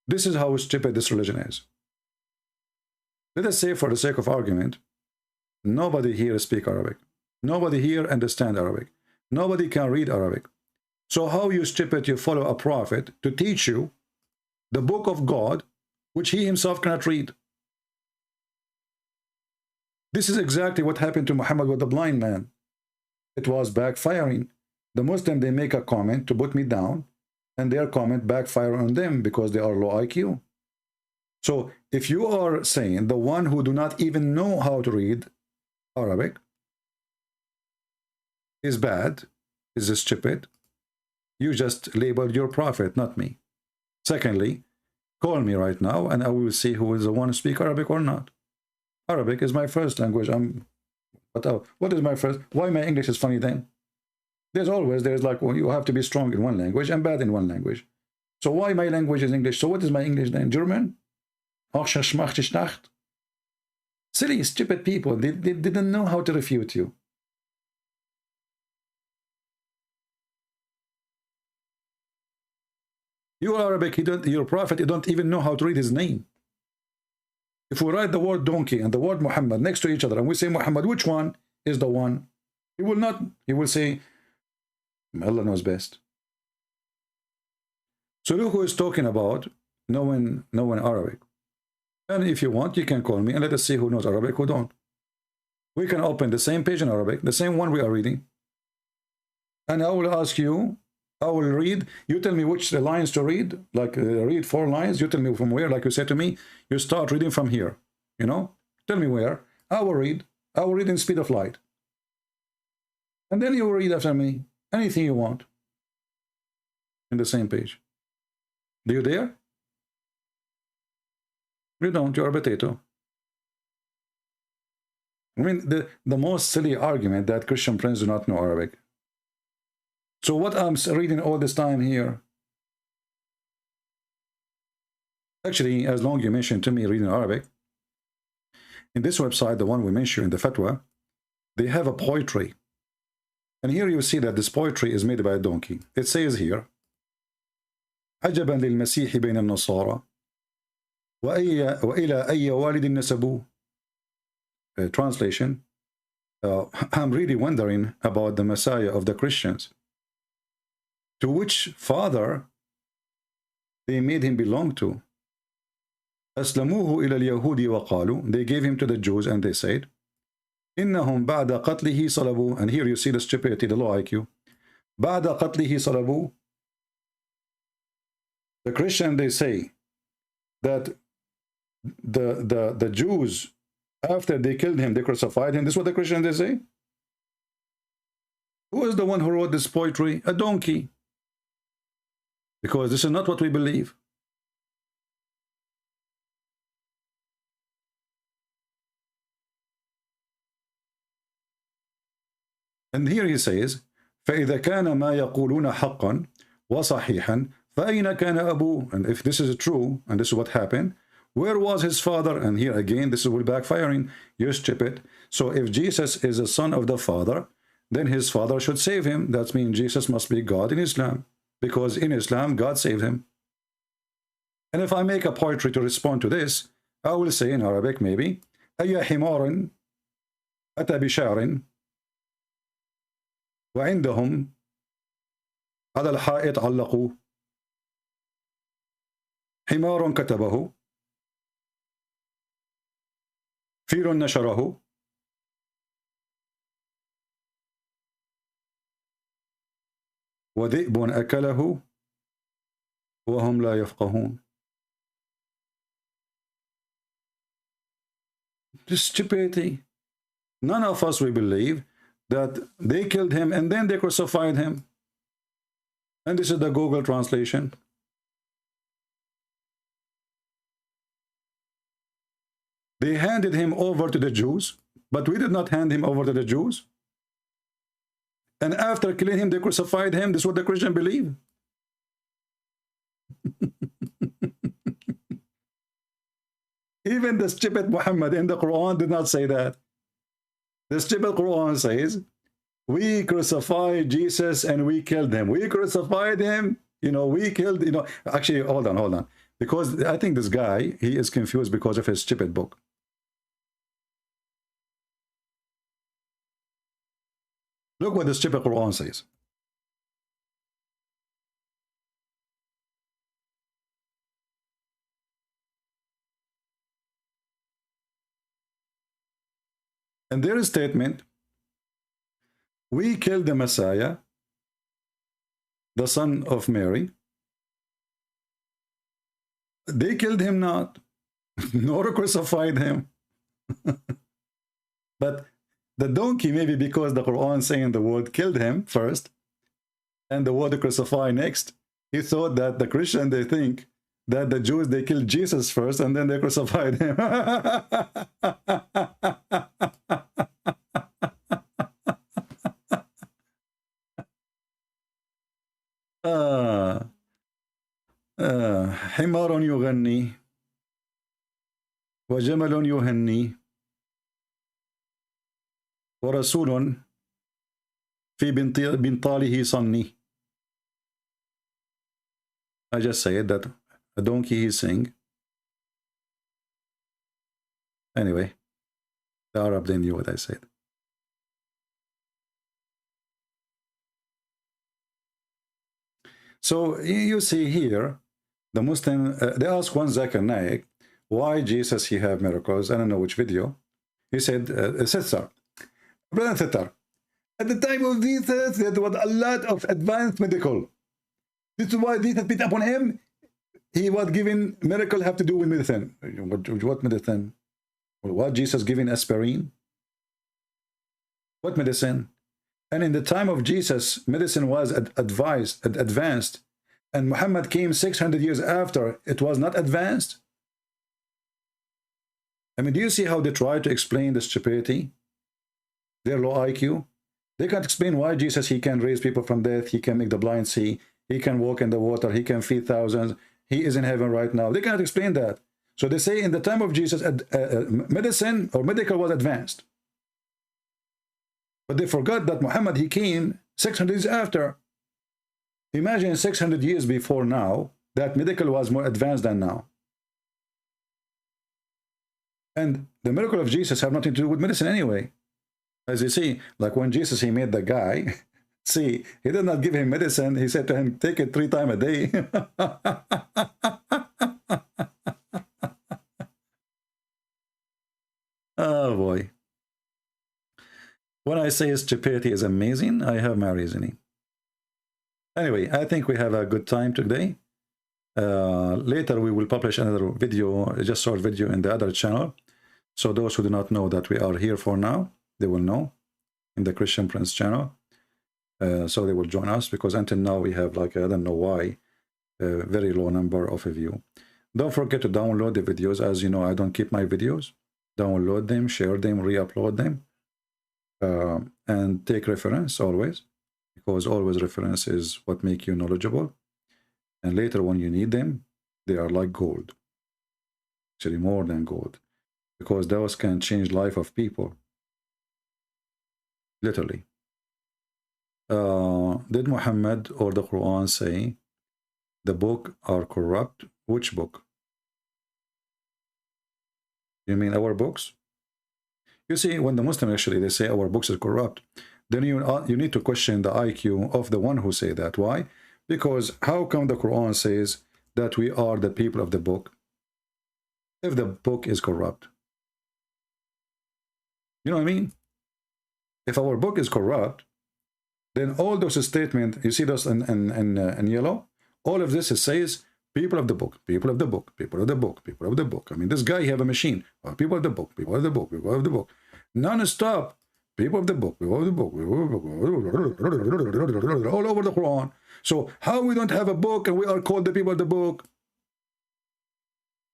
This is how stupid this religion is. Let us say, for the sake of argument, nobody here speak Arabic. Nobody here understand Arabic. Nobody can read Arabic. So how you stupid, you follow a prophet to teach you the book of God, which he himself cannot read? This is exactly what happened to Muhammad with the blind man. It was backfiring. The Muslim, they make a comment to put me down, and their comment backfire on them because they are low IQ. So if you are saying the one who do not even know how to read Arabic is bad, is stupid, you just labeled your prophet, not me. Secondly, call me right now and I will see who is the one who speak Arabic or not. Arabic is my first language. What is my first? Why my English is funny then? There's like, well, you have to be strong in one language and bad in one language. So why my language is English? So what is my English then? German? Silly, stupid people. They didn't know how to refute you. You are Arabic, your prophet, you don't even know how to read his name. If we write the word donkey and the word Muhammad next to each other and we say Muhammad, which one is the one? He will not. He will say, Allah knows best. So look who is talking about knowing Arabic. And if you want, you can call me and let us see who knows Arabic, who don't. We can open the same page in Arabic, the same one we are reading. And I will ask you, I will read, you tell me which lines to read, like read 4 lines, you tell me from where, like you said to me, you start reading from here, you know, tell me where, I will read in speed of light. And then you will read after me, anything you want, in the same page. Do you dare? You don't, you're a potato. I mean, the most silly argument that Christian friends do not know Arabic. So what I'm reading all this time here, actually, as long as you mentioned to me reading Arabic, in this website, the one we mentioned in the fatwa, they have a poetry. And here you see that this poetry is made by a donkey. It says here, عجبا للمسيح بين النصارى وإلى أي والد نسبوه. Translation, I'm really wondering about the Messiah of the Christians. To which father they made him belong to. أسلموه إلى اليهود وقالوا, they gave him to the Jews and they said, إنهم بعد قتله صلبوه. And here you see the stupidity, the low IQ. بعد قتله صلبوه. The Christian, they say that the Jews, after they killed him, they crucified him. This is what the Christian they say. Who is the one who wrote this poetry? A donkey. Because this is not what we believe. And here he says, فإذا كان ما يقولون حقا وصحيحا فأين كان أبوه? And if this is true, and this is what happened, where was his father? And here again, this will backfiring. You're stupid. So if Jesus is the son of the Father, then his father should save him. That means Jesus must be God in Islam, because in Islam, God saved him. And if I make a poetry to respond to this, I will say in Arabic maybe, أي حمار أتى بشعر وعندهم على الحائط علقوا حمار كتبه فيل نشره وذئب أكله وهم لا يفقهون. This stupidity. None of us will believe that they killed him and then they crucified him. And this is the Google translation. They handed him over to the Jews, but we did not hand him over to the Jews. And after killing him, they crucified him. This is what the Christian believe. Even the stupid Muhammad in the Quran did not say that. The stupid Quran says, we crucified Jesus and we killed him. We crucified him, you know, we killed, you know. Actually, hold on. Because I think this guy, he is confused because of his stupid book. Look what the stupid Quran says. And their statement, we killed the Messiah, the son of Mary. They killed him not, nor crucified him. But the donkey, maybe because the Quran saying the word killed him first, and the word crucify next, he thought that the Christian, they think that the Jews, they killed Jesus first, and then they crucified him. حمار يغني وجمل يهني ورسول في بنطاله صني. I just said that a donkey he sing. Anyway, the Arab, they knew what I said. So you see here, the Muslim, they asked one Zakir Naik, why Jesus he have miracles? I don't know which video. He said, Sister, brother and sister, at the time of Jesus, there was a lot of advanced medical. This is why Jesus beat upon him. He was given miracle have to do with medicine. What medicine? What Jesus giving aspirin? What medicine? And in the time of Jesus, medicine was advanced. And Muhammad came 600 years after. It was not advanced. I mean, do you see how they try to explain the stupidity? Their low IQ. They can't explain why Jesus, he can raise people from death. He can make the blind see. He can walk in the water. He can feed thousands. He is in heaven right now. They cannot explain that. So they say in the time of Jesus, medicine or medical was advanced. But they forgot that Muhammad, he came 600 years after. Imagine 600 years before now, that medical was more advanced than now. And the miracle of Jesus have nothing to do with medicine anyway. As you see, like when Jesus, he made the guy, see, he did not give him medicine. He said to him, take it 3 times a day. Oh boy. When I say stupidity is amazing, I have my reasoning. Anyway, I think we have a good time today. Later we will publish another video, just short video in the other channel. So those who do not know that we are here for now, they will know in the Christian Prince channel. So they will join us, because until now we have, like, I don't know why, a very low number of view. Don't forget to download the videos. As you know, I don't keep my videos. Download them, share them, re-upload them, and take reference always, because always reference is what make you knowledgeable. And later when you need them, they are like gold, actually more than gold, because those can change life of people, literally. Did Muhammad or the Quran say the book are corrupt? Which book? You mean our books? You see, when the Muslims actually, they say our books are corrupt, then you need to question the IQ of the one who say that. Why? Because how come the Quran says that we are the people of the book if the book is corrupt? You know what I mean? If our book is corrupt, then all those statements, you see those in yellow, all of this says people of the book, people of the book, people of the book, people of the book. I mean, this guy, he have a machine. People of the book, people of the book, people of the book. Non-stop. People of the book, people of the book, all over the Quran. So how we don't have a book and we are called the people of the book?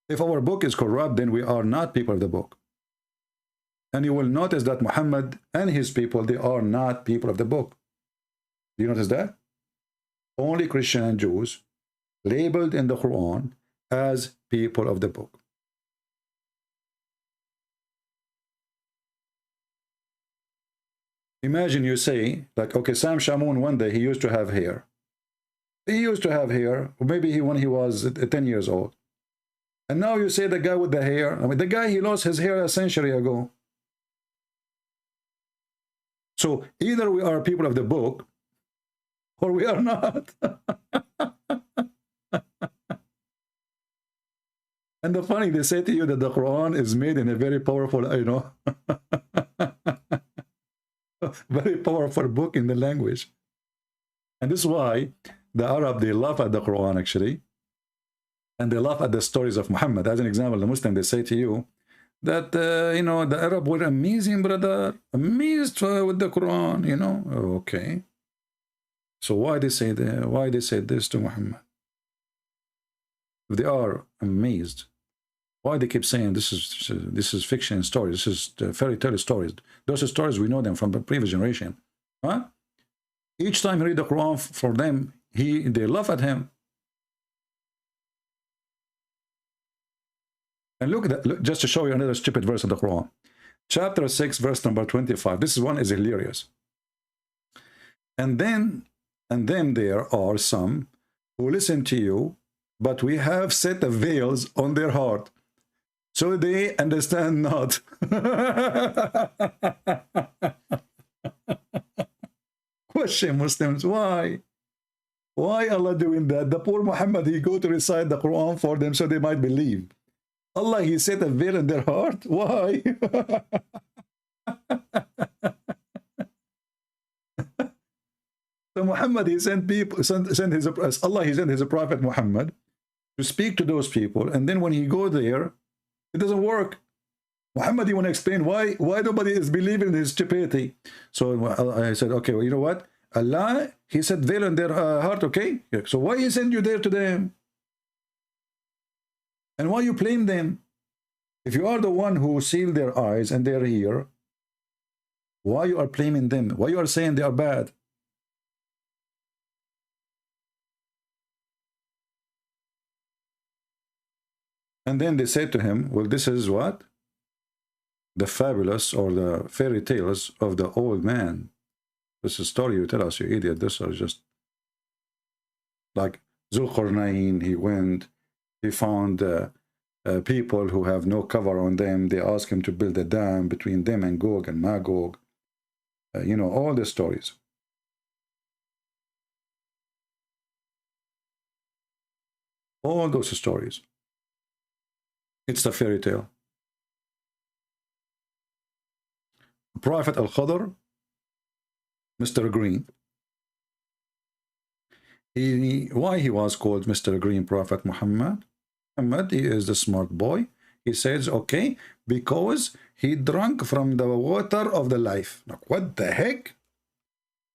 If our book is corrupt, then we are not people of the book. And you will notice that Muhammad and his people, they are not people of the book. Do you notice that? Only Christian and Jews labeled in the Quran as people of the book. Imagine you say, like, okay, Sam Shamoun, one day he used to have hair. He used to have hair, or maybe when he was 10 years old. And now you say the guy with the hair, I mean, the guy, he lost his hair a century ago. So either we are people of the book, or we are not. And the funny, they say to you that the Quran is made in a very powerful, you know. very powerful book in the language. And this is why the Arab, they laugh at the Quran actually. And they laugh at the stories of Muhammad. As an example, the Muslim, they say to you that, you know, the Arab were amazing, brother. Amazed with the Quran, you know. Okay. So why they say that? Why they say this to Muhammad? If they are amazed, why they keep saying this is fiction stories, this is fairy tale stories? Those stories, we know them from the previous generation. Huh? Each time you read the Quran for them, they laugh at him. And look at that, look, just to show you another stupid verse of the Quran. Chapter 6, verse number 25. This one is hilarious. And then there are some who listen to you, but we have set the veils on their heart, so they understand not. Question Muslims, why? Why Allah doing that? The poor Muhammad, he go to recite the Quran for them so they might believe. Allah, he set a veil in their heart. Why? So Muhammad, he sent people, Allah, he sent his prophet Muhammad to speak to those people, and then when he go there, it doesn't work. Muhammad, you want to explain why nobody is believing in his stupidity. So I said, okay, well, you know what? Allah, he set veil in their heart, okay? So why he send you there to them? And why you blame them? If you are the one who sealed their eyes and their ear, why you are blaming them? Why you are saying they are bad? And then they said to him, well, this is what? The fabulous or the fairy tales of the old man. This is a story you tell us, you idiot. This is just like Zulqarnain. He went, he found people who have no cover on them. They asked him to build a dam between them and Gog and Magog. You know, all the stories. All those stories. It's the fairy tale. Prophet Al-Khadr, Mr. Green. Why he was called Mr. Green, Prophet Muhammad? Muhammad, he is the smart boy. He says, okay, because he drank from the water of the life. Like, what the heck?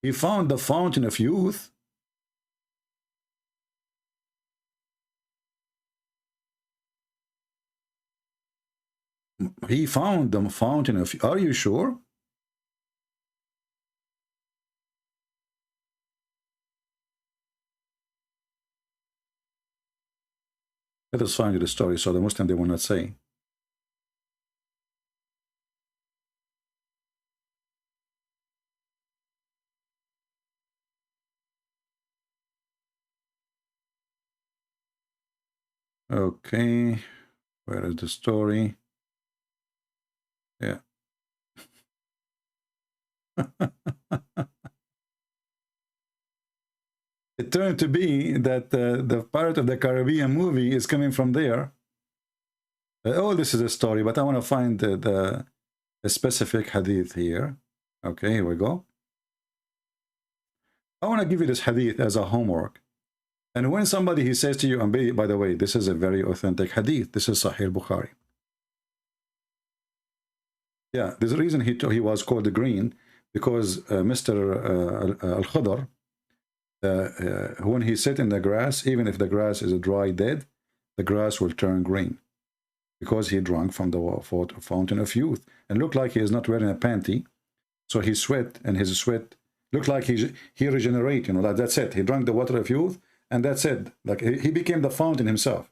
He found the fountain of youth. He found the fountain of... Are you sure? Let us find the story so the Muslim, they will not say. Okay, where is the story? Yeah. It turned to be that the Pirate of the Caribbean movie is coming from there. Oh, this is a story, but I want to find the specific hadith here. Okay, here we go. I want to give you this hadith as a homework. And when somebody, he says to you, and by the way, this is a very authentic hadith. This is Sahih Bukhari. Yeah, there's a reason he was called the green, because Mr. Al-Khadr, when he sat in the grass, even if the grass is dry dead, the grass will turn green, because he drank from the fountain of youth, and looked like he is not wearing a panty, so he sweat, and his sweat looked like he regenerate, you know, that's it. He drank the water of youth, and that's it. Like he became the fountain himself.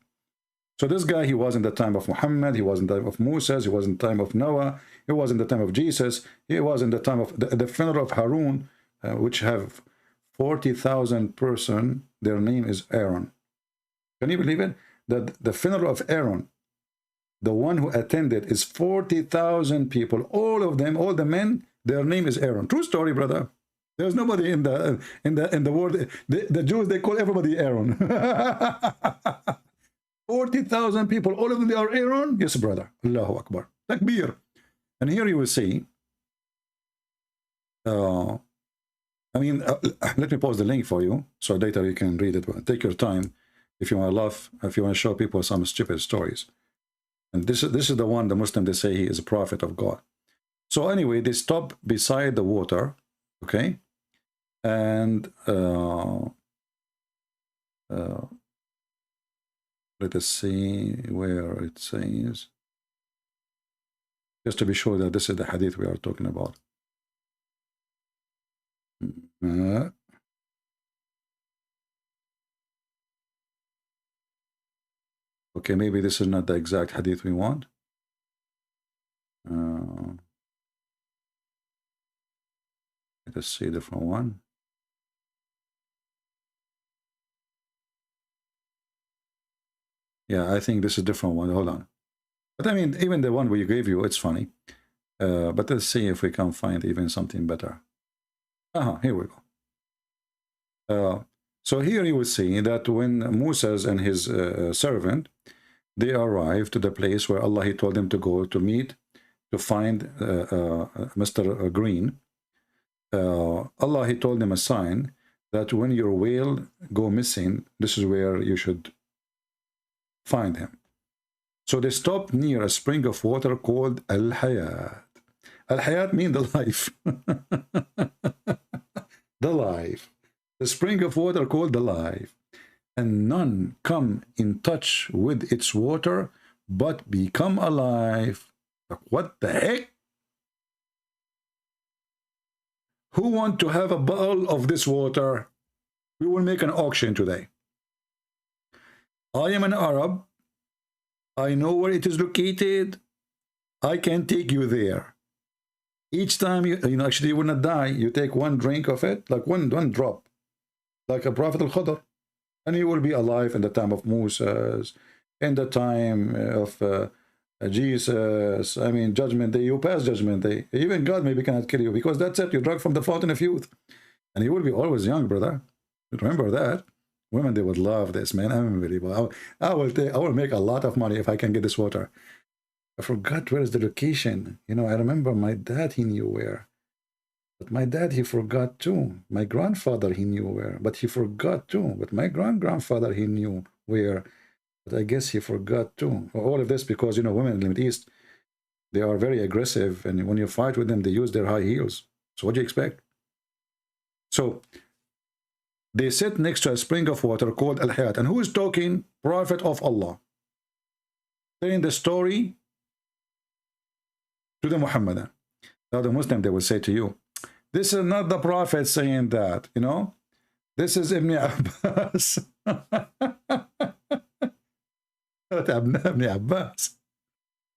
So this guy, he was in the time of Muhammad, he was in the time of Moses, he was in the time of Noah, he was in the time of Jesus, he was in the time of the funeral of Harun, which have 40,000 person, their name is Aaron. Can you believe it? That the funeral of Aaron, the one who attended, is 40,000 people, all of them, all the men, their name is Aaron. True story, brother. There's nobody in the world. The Jews, they call everybody Aaron. 40,000 people, all of them, they are Aaron. Yes, brother. Allahu Akbar. Takbir. And here you will see I mean, let me post the link for you, so later you can read it. Take your time if you want to laugh, if you want to show people some stupid stories. And this is the one, the Muslim, they say he is a prophet of God. So anyway, they stop beside the water, okay? And let us see where it says, just to be sure that this is the hadith we are talking about. Okay, maybe this is not the exact hadith we want. Let us see a different one. Yeah, I think this is a different one. Hold on. But I mean, even the one we gave you, it's funny. But let's see if we can find even something better. Here we go. So here you will see that when Moses and his servant, they arrived to the place where Allah, he told them to go to meet, to find Mr. Green. Allah, he told them a sign that when your whale go missing, this is where you should find him. So they stopped near a spring of water called Al-Hayat. Al-Hayat means the life. The life. The spring of water called the life. And none come in touch with its water, but become alive. What the heck? Who want to have a bottle of this water? We will make an auction today. I am an Arab. I know where it is located. I can take you there. Each time you know, actually you will not die. You take one drink of it, like one drop, like a Prophet al-Khadr, and you will be alive in the time of Moses, in the time of Jesus. I mean, Judgment Day, you pass Judgment Day. Even God maybe cannot kill you, because that's it. You drink from the fountain of youth, and you will be always young, brother. Remember that. Women, they would love this, man. Unbelievable. I will make a lot of money if I can get this water. I forgot where is the location. You know, I remember my dad, he knew where. But my dad, he forgot too. My grandfather, he knew where. But he forgot too. But my grandfather, he knew where. But I guess he forgot too. All of this because, you know, women in the Middle East, they are very aggressive. And when you fight with them, they use their high heels. So what do you expect? So they sit next to a spring of water called Al-Hayat. And who is talking? Prophet of Allah. Saying the story to the Muhammadan. Now the Muslim, they will say to you, this is not the Prophet saying that, you know. This is Ibn Abbas. Ibn Abbas.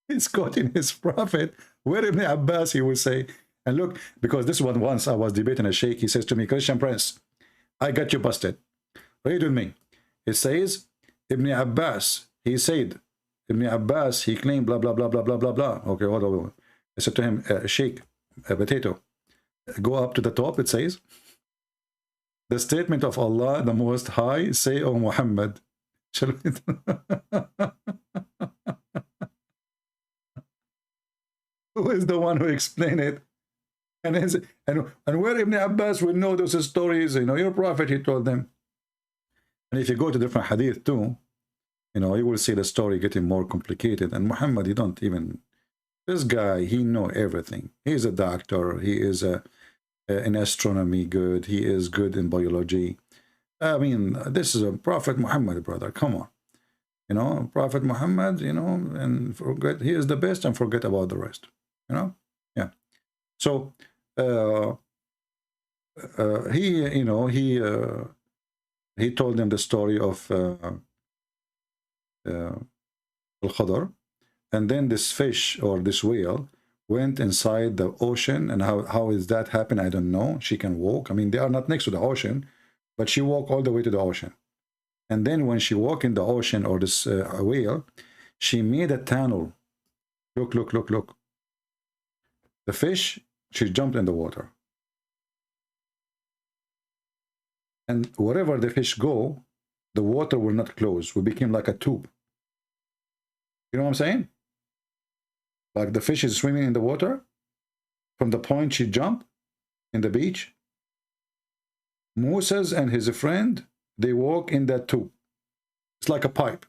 He's quoting his Prophet. Where Ibn Abbas, he will say, and look, because this one, once I was debating a sheikh, he says to me, Christian Prince, I got you busted. Read with me. It says, Ibn Abbas, he said, Ibn Abbas, he claimed blah, blah, blah, blah, blah, blah, blah. Okay, hold on. I said to him, Sheikh, a potato. Go up to the top, it says, the statement of Allah, the Most High, say, O Muhammad. Shall we? Who is the one who explained it? And where Ibn Abbas will know those stories, you know, your prophet, he told them. And if you go to different hadith too, you know, you will see the story getting more complicated. And Muhammad, he don't even, this guy, he know everything. He's a doctor. He is in astronomy good. He is good in biology. I mean, this is a Prophet Muhammad, brother. Come on. You know, Prophet Muhammad, you know, and forget, he is the best and forget about the rest. You know? Yeah. So, he, you know, he told them the story of Al-Khadr, and then this fish or this whale went inside the ocean. And how is that happen? I don't know. She can walk. I mean, they are not next to the ocean, but she walked all the way to the ocean. And then when she walked in the ocean, or this whale, she made a tunnel. Look, look, look, look. The fish, she jumped in the water. And wherever the fish go, the water will not close. We became like a tube. You know what I'm saying? Like the fish is swimming in the water. From the point she jumped, in the beach. Moses and his friend, they walk in that tube. It's like a pipe.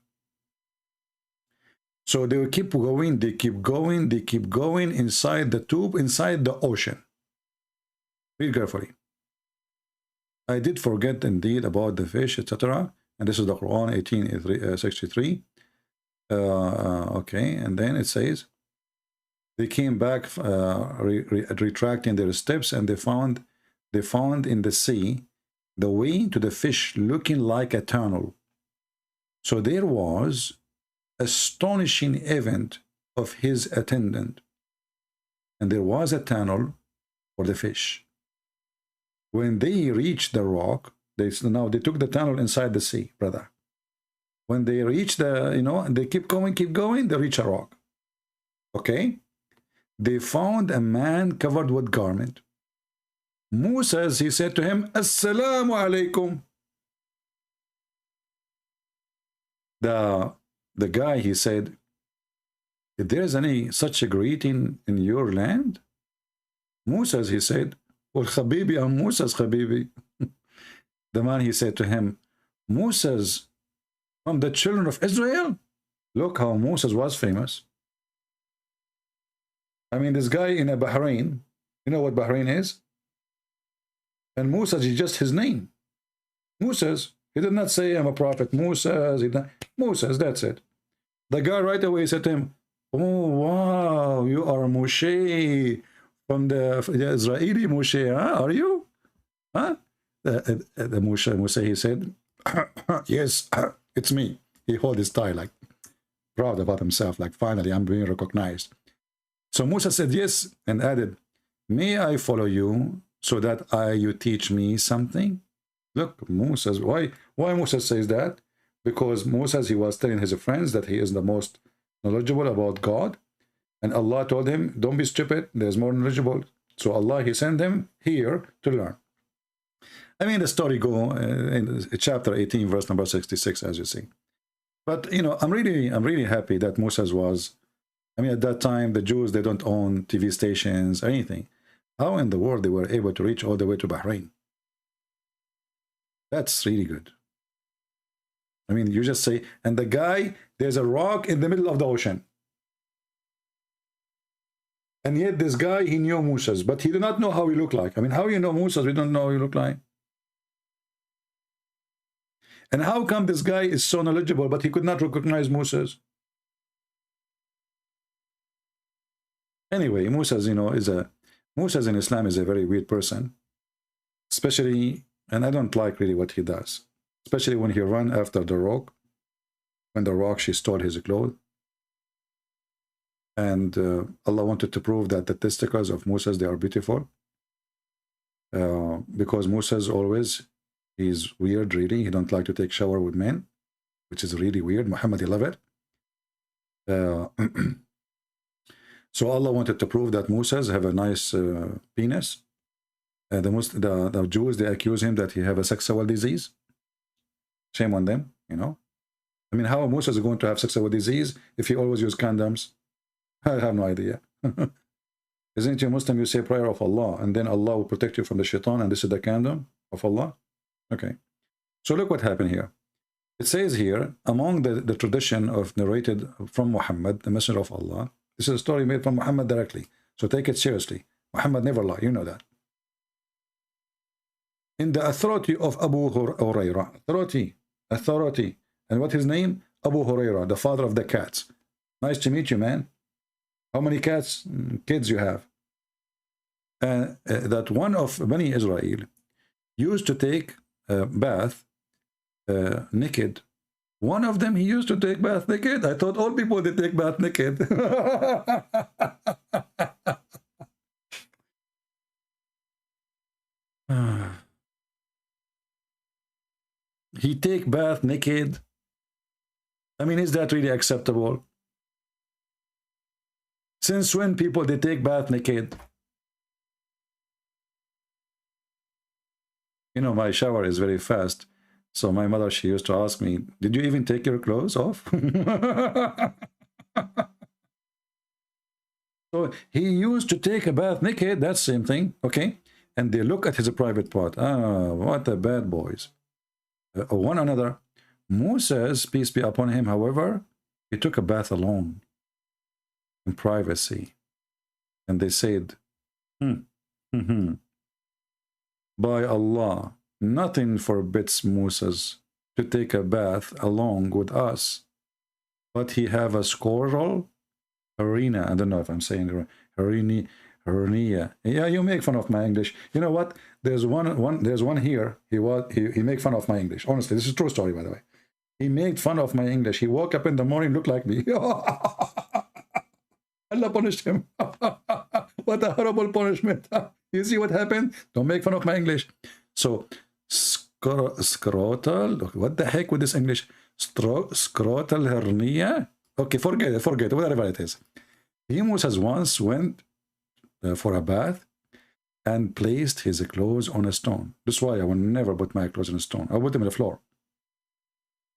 So they will keep going, they keep going, they keep going inside the tube, inside the ocean. Read carefully. I did forget indeed about the fish, etc. And this is the Quran 1863. Okay, and then it says, they came back retracting their steps, and they found in the sea the way to the fish looking like a tunnel. So there was astonishing event of his attendant, and there was a tunnel for the fish. When they reached the rock, they took the tunnel inside the sea, brother. When they reach the, they keep going, they reach a rock. Okay? They found a man covered with garment. Moses, he said to him, Assalamu alaikum. The guy, he said, if there is any such a greeting in your land? Moses, he said, well, Habibi, I'm Moses, Habibi. The man, he said to him, Moses from the children of Israel? Look how Moses was famous. I mean, this guy in Bahrain, you know what Bahrain is? And Moses is just his name. Moses, he did not say, I'm a prophet. Moses, Moses, that's it. The guy right away said to him, oh, wow, you are Moshe from the Israeli Moshe, huh? Are you? Huh? The Moshe, he said, yes, it's me. He held his tie, like proud about himself, like finally I'm being recognized. So Musa said yes, and added, may I follow you so that you teach me something? Look, Moses, why Moses says that? Because Moses, he was telling his friends that he is the most knowledgeable about God, and Allah told him, don't be stupid, there's more knowledgeable. So Allah, he sent him here to learn. I mean, the story go in chapter 18, verse number 66, as you see. But I'm really happy that Moses was. I mean, at that time, the Jews, they don't own TV stations or anything. How in the world they were able to reach all the way to Bahrain? That's really good. I mean, you just say, and the guy, there's a rock in the middle of the ocean. And yet this guy, he knew Moses, but he did not know how he looked like. I mean, how you know Moses? We don't know how he looked like. And how come this guy is so knowledgeable, but he could not recognize Moses? Anyway, Moses, Moses in Islam is a very weird person, especially, and I don't like really what he does, especially when he ran after the rock, when the rock, she stole his clothes. And Allah wanted to prove that the testicles of Moses, they are beautiful. Because Moses always, he's weird, really. He don't like to take shower with men, which is really weird. Muhammad, he love it. So Allah wanted to prove that Moses have a nice penis. The Jews, they accuse him that he have a sexual disease. Shame on them, I mean, how Moses is going to have sexual disease if he always use condoms? I have no idea. Isn't you Muslim, you say prayer of Allah, and then Allah will protect you from the shaitan, and this is the condom of Allah? Okay. So look what happened here. It says here, among the tradition of narrated from Muhammad, the messenger of Allah, this is a story made from Muhammad directly. So take it seriously. Muhammad never lied, you know that. In the authority of Abu Hurairah, authority. And what his name? Abu Hurairah, the father of the cats. Nice to meet you, man. How many kids you have? That one of Bani Israel used to take a bath naked. One of them, he used to take bath naked. I thought all people, they take bath naked. He take bath naked. I mean, is that really acceptable? Since when people, they take bath naked? My shower is very fast. So my mother, she used to ask me, did you even take your clothes off? So he used to take a bath naked, that same thing, okay? and they look at his private part. Ah, what a bad boys. One another. Moses, peace be upon him, however, he took a bath alone in privacy. And they said, by Allah, nothing forbids Moses to take a bath along with us, but he have a squirrel, arena. I don't know if I'm saying it right. Hernia. Yeah, you make fun of my English. You know what? There's one here. He make fun of my English. Honestly, this is a true story, by the way. He made fun of my English. He woke up in the morning, looked like me. Allah punished him. What a horrible punishment. You see what happened? Don't make fun of my English. So, scrotal. What the heck with this English? Scrotal hernia? Okay, forget it, whatever it is. Moses once went for a bath and placed his clothes on a stone. That's why I will never put my clothes on a stone. I put them on the floor.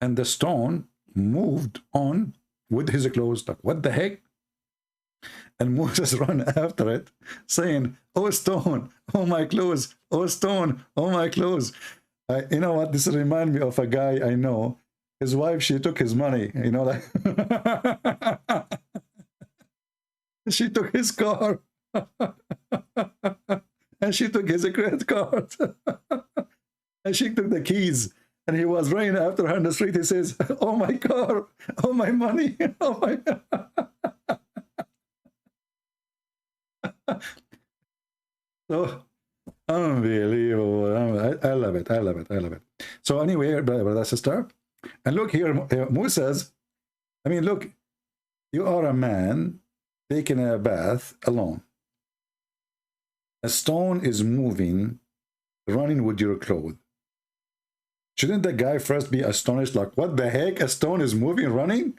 And the stone moved on with his clothes. Like, what the heck? And Moses ran after it, saying, "Oh stone, oh my clothes, oh stone, oh my clothes." You know what? This reminds me of a guy I know. His wife, she took his money, you know, like she took his car and she took his credit card and she took the keys, and he was running after her in the street. He says, "Oh my car, oh my money, oh my." So unbelievable. I love it. I love it. I love it. So anyway, brother, sister, and look here, Moses. I mean, look, you are a man taking a bath alone. A stone is moving, running with your clothes. Shouldn't the guy first be astonished, like, what the heck? A stone is moving, running?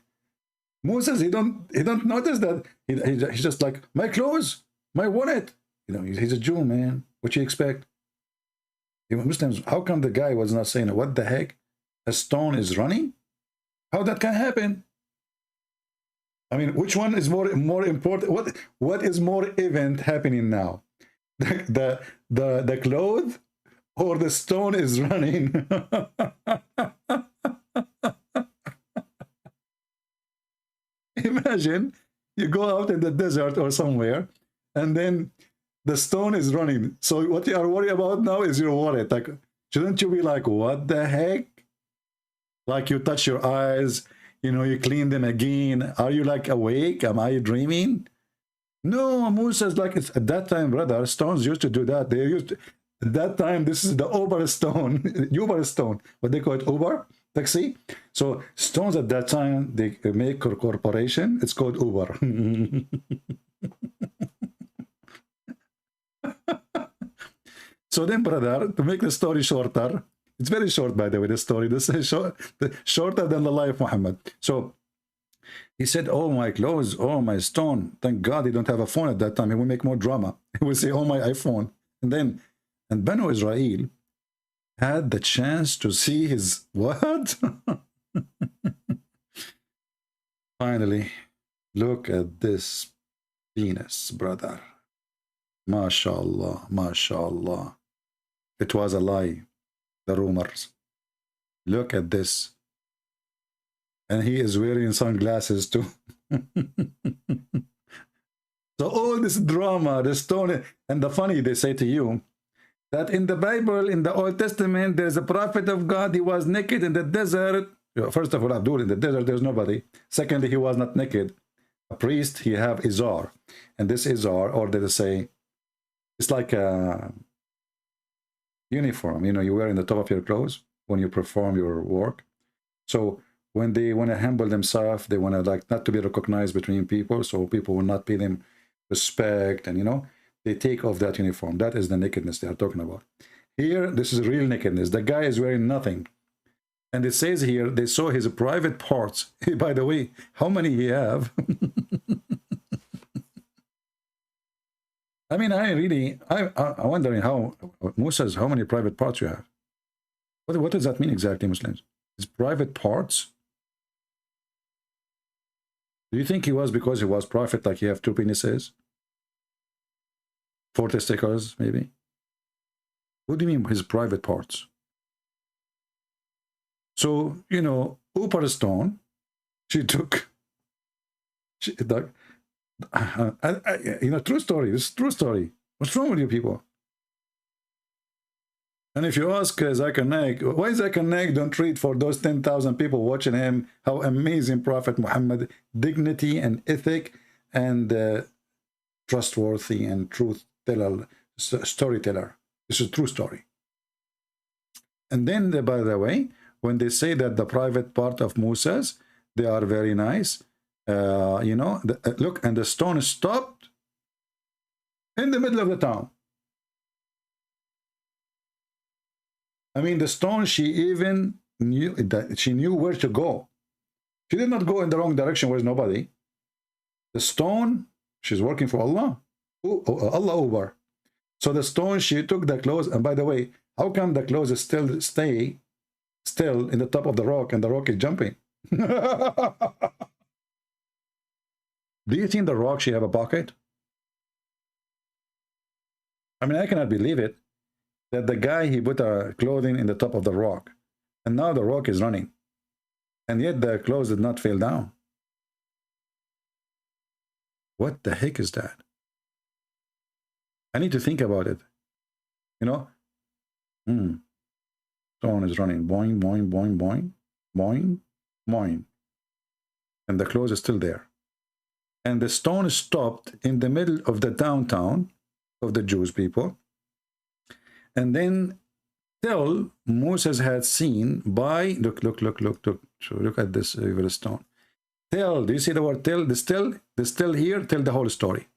Moses, he don't notice that. He's just like, my clothes, my wallet. You know, he's a Jew, man. What you expect? Muslims, how come the guy was not saying, what the heck? A stone is running? How that can happen? I mean, which one is more important? What is more event happening now? The clothes or the stone is running? Imagine you go out in the desert or somewhere, and then the stone is running. So what you are worried about now is your wallet. Like, shouldn't you be like, what the heck? Like, you touch your eyes, you know, you clean them again. Are you like awake? Am I dreaming? No, Moses, like, it's at that time, brother, stones used to do that. They used to, at that time, this is the Uber stone, Uber stone, what they call it, Uber taxi. So stones at that time, they make a corporation. It's called Uber. So then, brother, to make the story shorter, it's very short, by the way, the story. This is shorter than the life of Muhammad. So he said, oh, my clothes, oh, my stone. Thank God he don't have a phone at that time. He will make more drama. He will say, oh, my iPhone. And Banu Israel had the chance to see his what? Finally, look at this penis, brother. MashaAllah, MashaAllah. It was a lie, the rumors. Look at this. And he is wearing sunglasses too. So all this drama, the stone, and the funny, they say to you, that in the Bible, in the Old Testament, there's a prophet of God. He was naked in the desert. First of all, Abdul, in the desert, there's nobody. Secondly, he was not naked. A priest, he have izar. And this izar, or they say, it's like a uniform. You know, you wear in the top of your clothes when you perform your work. So when they want to humble themselves, they want to, like, not to be recognized between people, so people will not pay them respect, and, you know, they take off that uniform. That is the nakedness they are talking about. Here, this is real nakedness. The guy is wearing nothing. And it says here, they saw his private parts. By the way, how many he have? I mean, I'm wondering how, Moses, how many private parts you have? What does that mean exactly, Muslims? His private parts? Do you think he was because he was prophet, like he have two penises? 4 testicles, maybe? What do you mean his private parts? So, you know, Upper Stone, she took, you know, true story. This is true story. What's wrong with you people? And if you ask Zakir Naik, why Zakir Naik don't treat for those 10,000 people watching him, how amazing Prophet Muhammad, dignity and ethic and trustworthy and truth teller, storyteller. This is a true story. And then, by the way, when they say that the private part of Musa's, they are very nice. You know, look, and the stone stopped in the middle of the town. I mean, the stone, she even knew that she knew where to go. She did not go in the wrong direction where there's nobody. The stone, she's working for Allah. Allah over. So the stone, she took the clothes, and by the way, how come the clothes still stay still in the top of the rock and the rock is jumping? Do you think the rock should have a pocket? I mean, I cannot believe it that the guy, he put a clothing in the top of the rock, and now the rock is running, and yet the clothes did not fall down. What the heck is that? I need to think about it. You know? Stone is running. Boing, boing, boing, boing. Boing, boing. And the clothes is still there. And the stone stopped in the middle of the downtown of the Jewish people. And then till Moses had seen by, look at this evil stone. Tell, do you see the word tell? The still here, tell the whole story.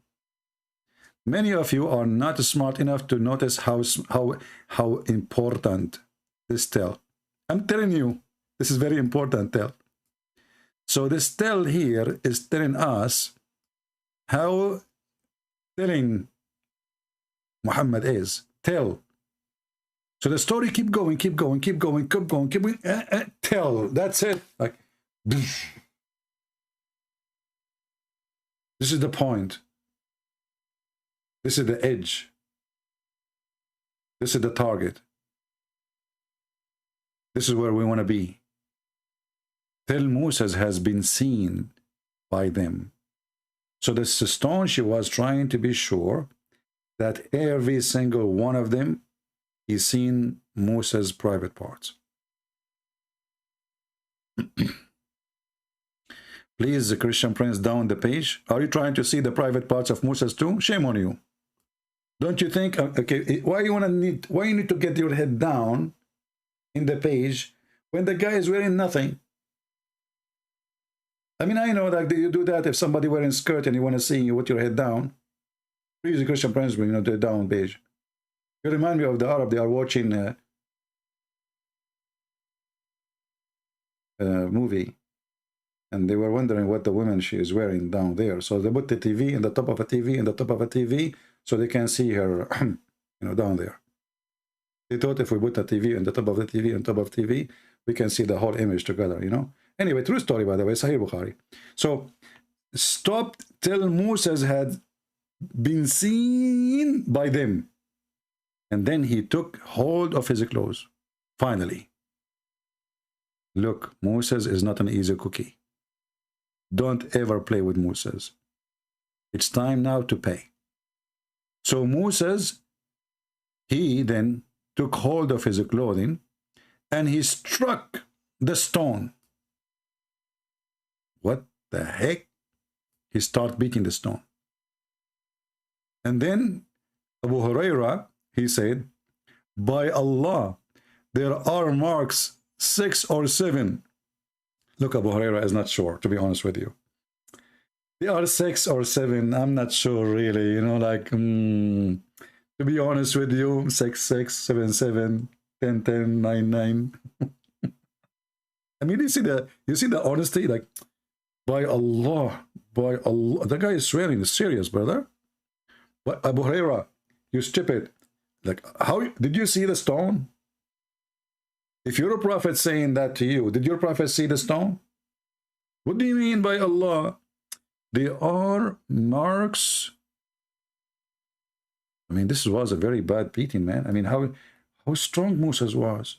Many of you are not smart enough to notice how important this tell. I'm telling you, this is very important tell. So this tell here is telling us how telling Muhammad is. Tell. So the story keep going, keep going, keep going, keep going, keep going. Tell. That's it. Like, this is the point. This is the edge. This is the target. This is where we want to be. Till Moses has been seen by them. So the stone, she was trying to be sure that every single one of them is seen Moses' private parts. Please, the Christian Prince, down the page. Are you trying to see the private parts of Moses too? Shame on you. Don't you think? Okay, why you need to get your head down in the page when the guy is wearing nothing? I mean, I know that you do that if somebody wearing a skirt and you want to see you with your head down. Please, the Christian Prince, you know, the down page. You remind me of the Arab. They are watching a movie, and they were wondering what the woman she is wearing down there. So they put the TV in the top of a TV in the top of a TV, so they can see her, you know, down there. They thought if we put a TV in the top of the TV on top of TV, we can see the whole image together, you know. Anyway, true story, by the way, Sahih Bukhari. So, stopped till Moses had been seen by them. And then he took hold of his clothes. Finally. Look, Moses is not an easy cookie. Don't ever play with Moses. It's time now to pay. So Moses, he then took hold of his clothing and he struck the stone. What the heck? He started beating the stone. And then Abu Huraira, he said, by Allah, there are marks 6 or 7. Look, Abu Huraira is not sure, to be honest with you. There are 6 or 7. I'm not sure, really. You know, like, to be honest with you, 6, 6, 7, 7, 10, 10, 9, 9. I mean, you see the honesty, like, by Allah, the guy is swearing. It's serious, brother. But Abu Huraira, you stupid. Like, how did you see the stone? If you're a prophet saying that to you, did your prophet see the stone? What do you mean by Allah? There are marks. I mean, this was a very bad beating, man. I mean, How strong Moses was.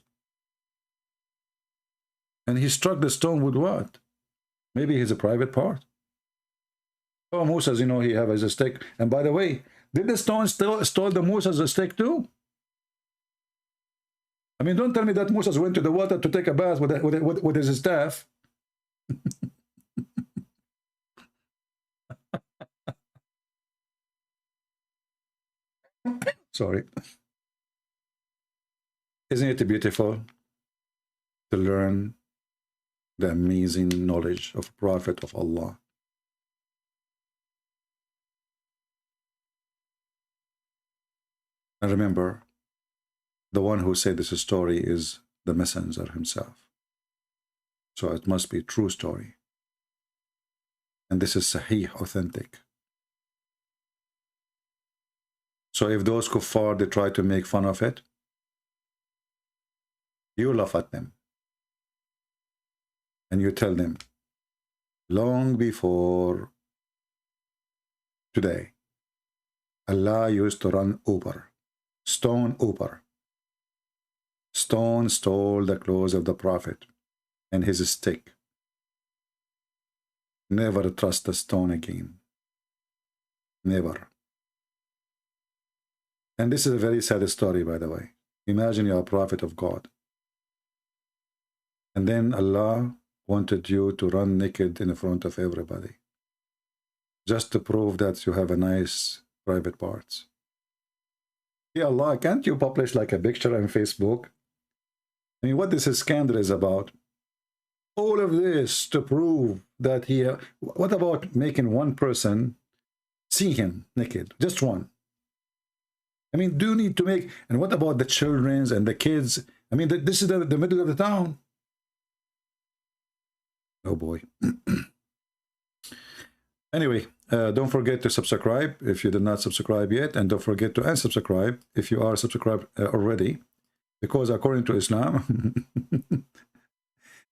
And he struck the stone with what? Maybe his private part. Oh, Moses, you know, he has a stick. And by the way, did the stone stole the Moses a stick too? I mean, don't tell me that Moses went to the water to take a bath with his staff. Sorry. Isn't it beautiful to learn the amazing knowledge of Prophet of Allah? And remember, the one who said this story is the messenger himself. So it must be a true story. And this is Sahih, authentic. So if those kuffar, they try to make fun of it, you laugh at them. And you tell them, long before today, Allah used to run Uber, stone Uber. Stone stole the clothes of the Prophet and his stick. Never trust a stone again. Never. And this is a very sad story, by the way. Imagine you are a prophet of God. And then Allah wanted you to run naked in front of everybody. Just to prove that you have a nice private parts. Yeah, Allah, can't you publish like a picture on Facebook? I mean, what this scandal is about? All of this to prove that he... What about making one person see him naked? Just one. I mean, do you need to make... And what about the children and the kids? I mean, this is the middle of the town. Oh boy. Anyway, don't forget to subscribe if you did not subscribe yet, and don't forget to unsubscribe if you are subscribed already, because according to Islam,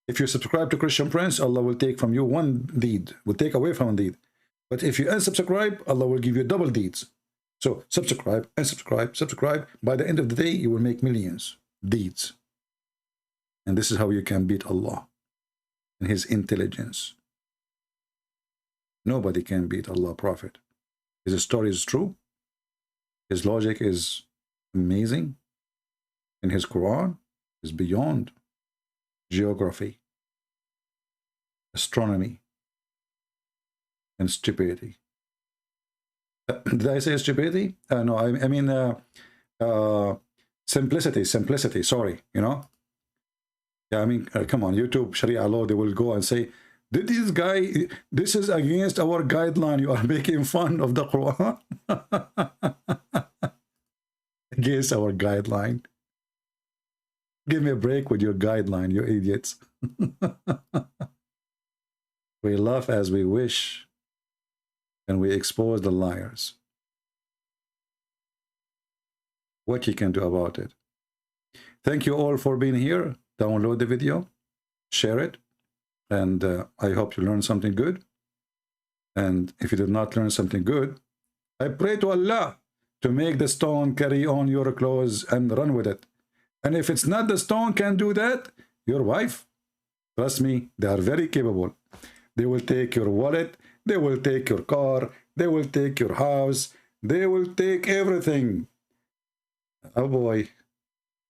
if you subscribe to Christian Prince, Allah will take from you one deed, will take away from one deed. But if you unsubscribe, Allah will give you double deeds. So subscribe, unsubscribe, subscribe. By the end of the day, you will make millions deeds. And this is how you can beat Allah and his intelligence. Nobody can beat Allah Prophet. His story is true. His logic is amazing. And his Quran is beyond geography, astronomy, and stupidity. Did I say stupidity? No, I mean simplicity, sorry, you know? Yeah, I mean, come on, YouTube, Sharia law, they will go and say, did this guy, this is against our guideline, you are making fun of the Quran. Against our guideline. Give me a break with your guideline, you idiots. We laugh as we wish, and we expose the liars. What you can do about it. Thank you all for being here. Download the video, share it, and I hope you learned something good. And if you did not learn something good, I pray to Allah to make the stone carry on your clothes and run with it. And if it's not the stone can do that, your wife, trust me, they are very capable. They will take your wallet, they will take your car, they will take your house, they will take everything. Oh boy,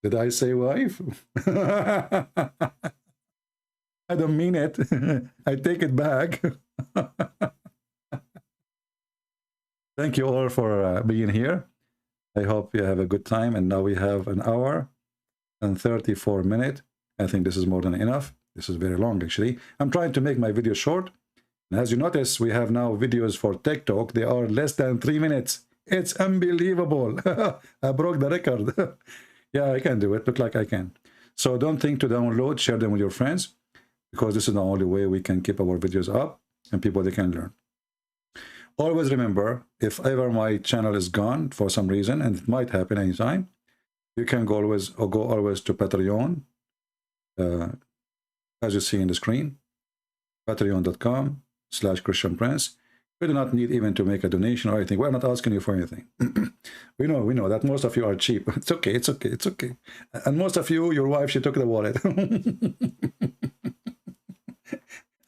did I say wife? I don't mean it. I take it back. Thank you all for being here. I hope you have a good time. And now we have an hour and 34 minutes. I think this is more than enough. This is very long, actually. I'm trying to make my video short. And as you notice, we have now videos for TikTok. They are less than 3 minutes. It's unbelievable. I broke the record. Yeah, I can do it. Look like I can. So don't think to download, share them with your friends, because this is the only way we can keep our videos up and people, they can learn. Always remember, if ever my channel is gone for some reason, and it might happen anytime, you can go always to Patreon, as you see in the screen, patreon.com/Christian Prince. We do not need even to make a donation or anything. We're not asking you for anything. We know that most of you are cheap. It's okay, it's okay, it's okay. And most of you, your wife, she took the wallet.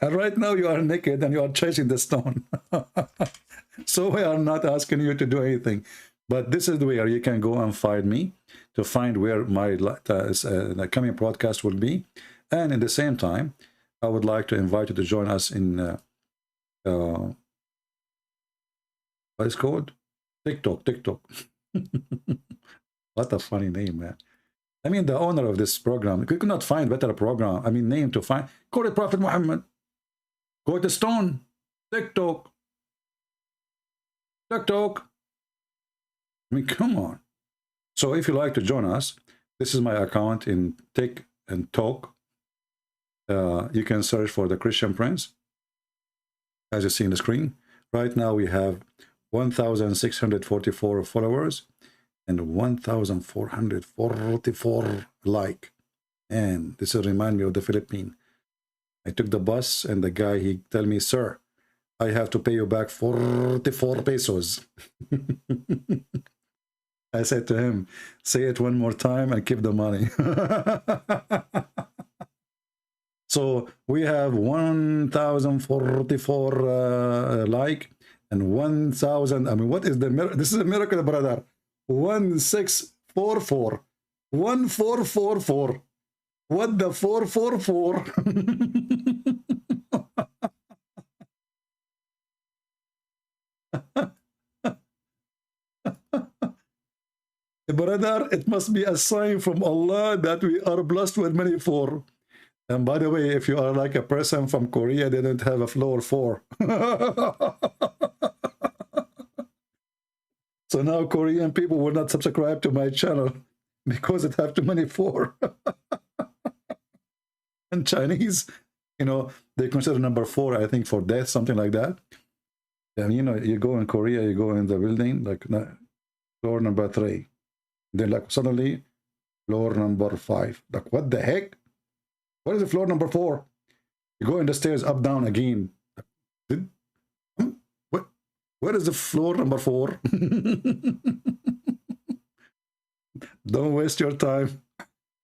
And right now you are naked and you are chasing the stone. So we are not asking you to do anything. But this is where you can go and find me to find where my the coming broadcast will be. And in the same time, I would like to invite you to join us in what is it called? TikTok. What a funny name, man. I mean, the owner of this program, you could not find better program, I mean, name to find. Call it Prophet Muhammad. Go to Stone. TikTok. I mean, come on. So if you like to join us, this is my account in Tik and Talk. You can search for the Christian Prince, as you see on the screen. Right now we have 1,644 followers and 1,444 like. And this will remind me of the Philippines. I took the bus and the guy, he tell me, sir, I have to pay you back 44 pesos. I said to him, say it one more time and keep the money. So we have 1,044 like and 1,000. I mean, what is the miracle? This is a miracle, brother. 1644. 1444. What the 444? Brother, it must be a sign from Allah that we are blessed with many four. And by the way, if you are like a person from Korea, they don't have a floor 4. So now Korean people will not subscribe to my channel because it have too many 4. And Chinese, you know, they consider number 4, I think, for death, something like that. And you know, you go in Korea, you go in the building, like floor number 3. Then like suddenly floor number 5. Like, what the heck? What is the floor number 4? You go in the stairs, up, down again. What? Where is the floor number 4? Don't waste your time.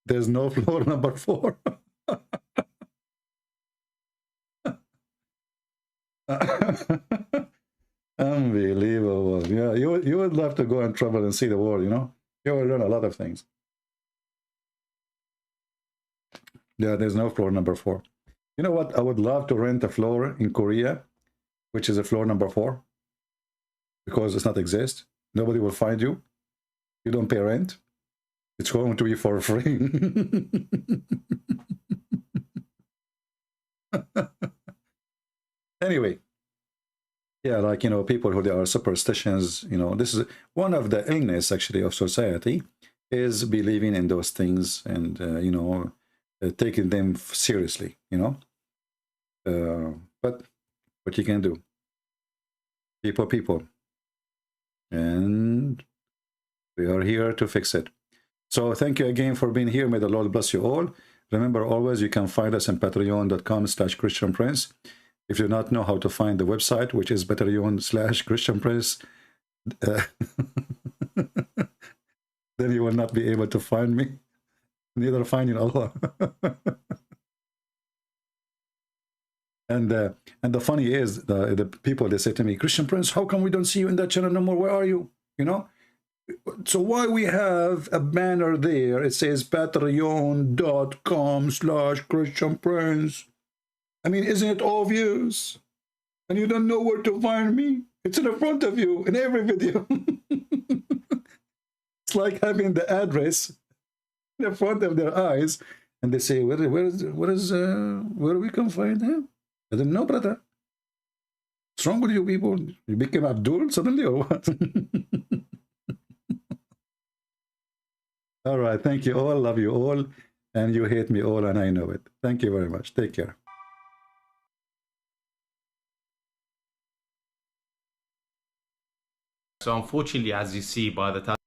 There's no floor number 4. Unbelievable. Yeah, you would love to go and travel and see the world, you know? You will learn a lot of things. Yeah, there's no floor number 4. You know what? I would love to rent a floor in Korea, which is a floor number 4, because it's not exist. Nobody will find you. You don't pay rent. It's going to be for free. Anyway, yeah, like, you know, people who they are superstitions, you know, this is one of the illness actually of society, is believing in those things and, you know, taking them seriously, you know. But what you can do, people, and we are here to fix it. So thank you again for being here. May the Lord bless you all. Remember, always you can find us on patreon.com/ChristianPrince. If you do not know how to find the website, which is patreon/ChristianPrince, then you will not be able to find me. Neither finding Allah. And the funny is, the people, they say to me, Christian Prince, how come we don't see you in that channel no more? Where are you? You know? So why we have a banner there? It says patreon.com/Christian Prince. I mean, isn't it obvious? And you don't know where to find me? It's in the front of you in every video. It's like having the address in the front of their eyes, and they say, where we can find him? I don't know, brother. What's wrong with you people? You became Abdul suddenly or what? All right, thank you all, love you all, and you hate me all, and I know it. Thank you very much. Take care. So unfortunately, as you see, by the time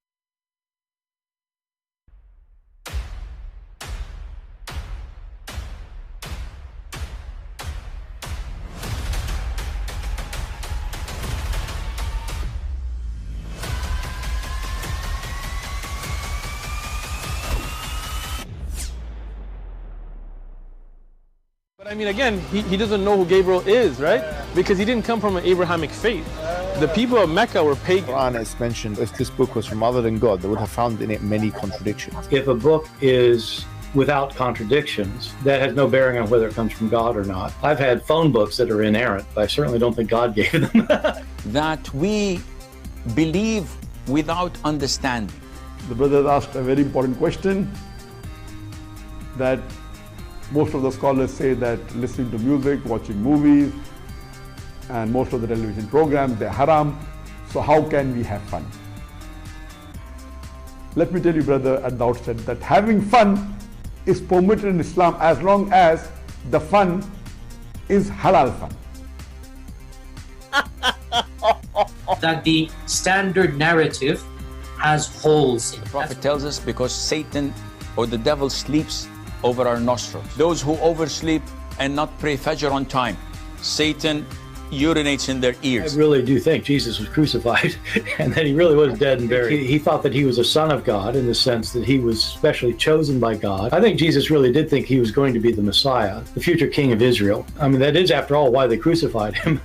I mean, again, he doesn't know who Gabriel is, right? Because he didn't come from an Abrahamic faith. The people of Mecca were pagan. Quran is mentioned, if this book was from other than God, they would have found in it many contradictions. If a book is without contradictions, that has no bearing on whether it comes from God or not. I've had phone books that are inerrant, but I certainly don't think God gave them. That we believe without understanding. The brother asked a very important question, that most of the scholars say that listening to music, watching movies, and most of the television programs, they're haram. So how can we have fun? Let me tell you, brother, at the outset that having fun is permitted in Islam as long as the fun is halal fun. That the standard narrative has holes in it. The prophet tells us because Satan or the devil sleeps over our nostrils. Those who oversleep and not pray Fajr on time, Satan urinates in their ears. I really do think Jesus was crucified and that he really was dead and buried. He thought that he was a son of God in the sense that he was specially chosen by God. I think Jesus really did think he was going to be the Messiah, the future king of Israel. I mean, that is, after all, why they crucified him,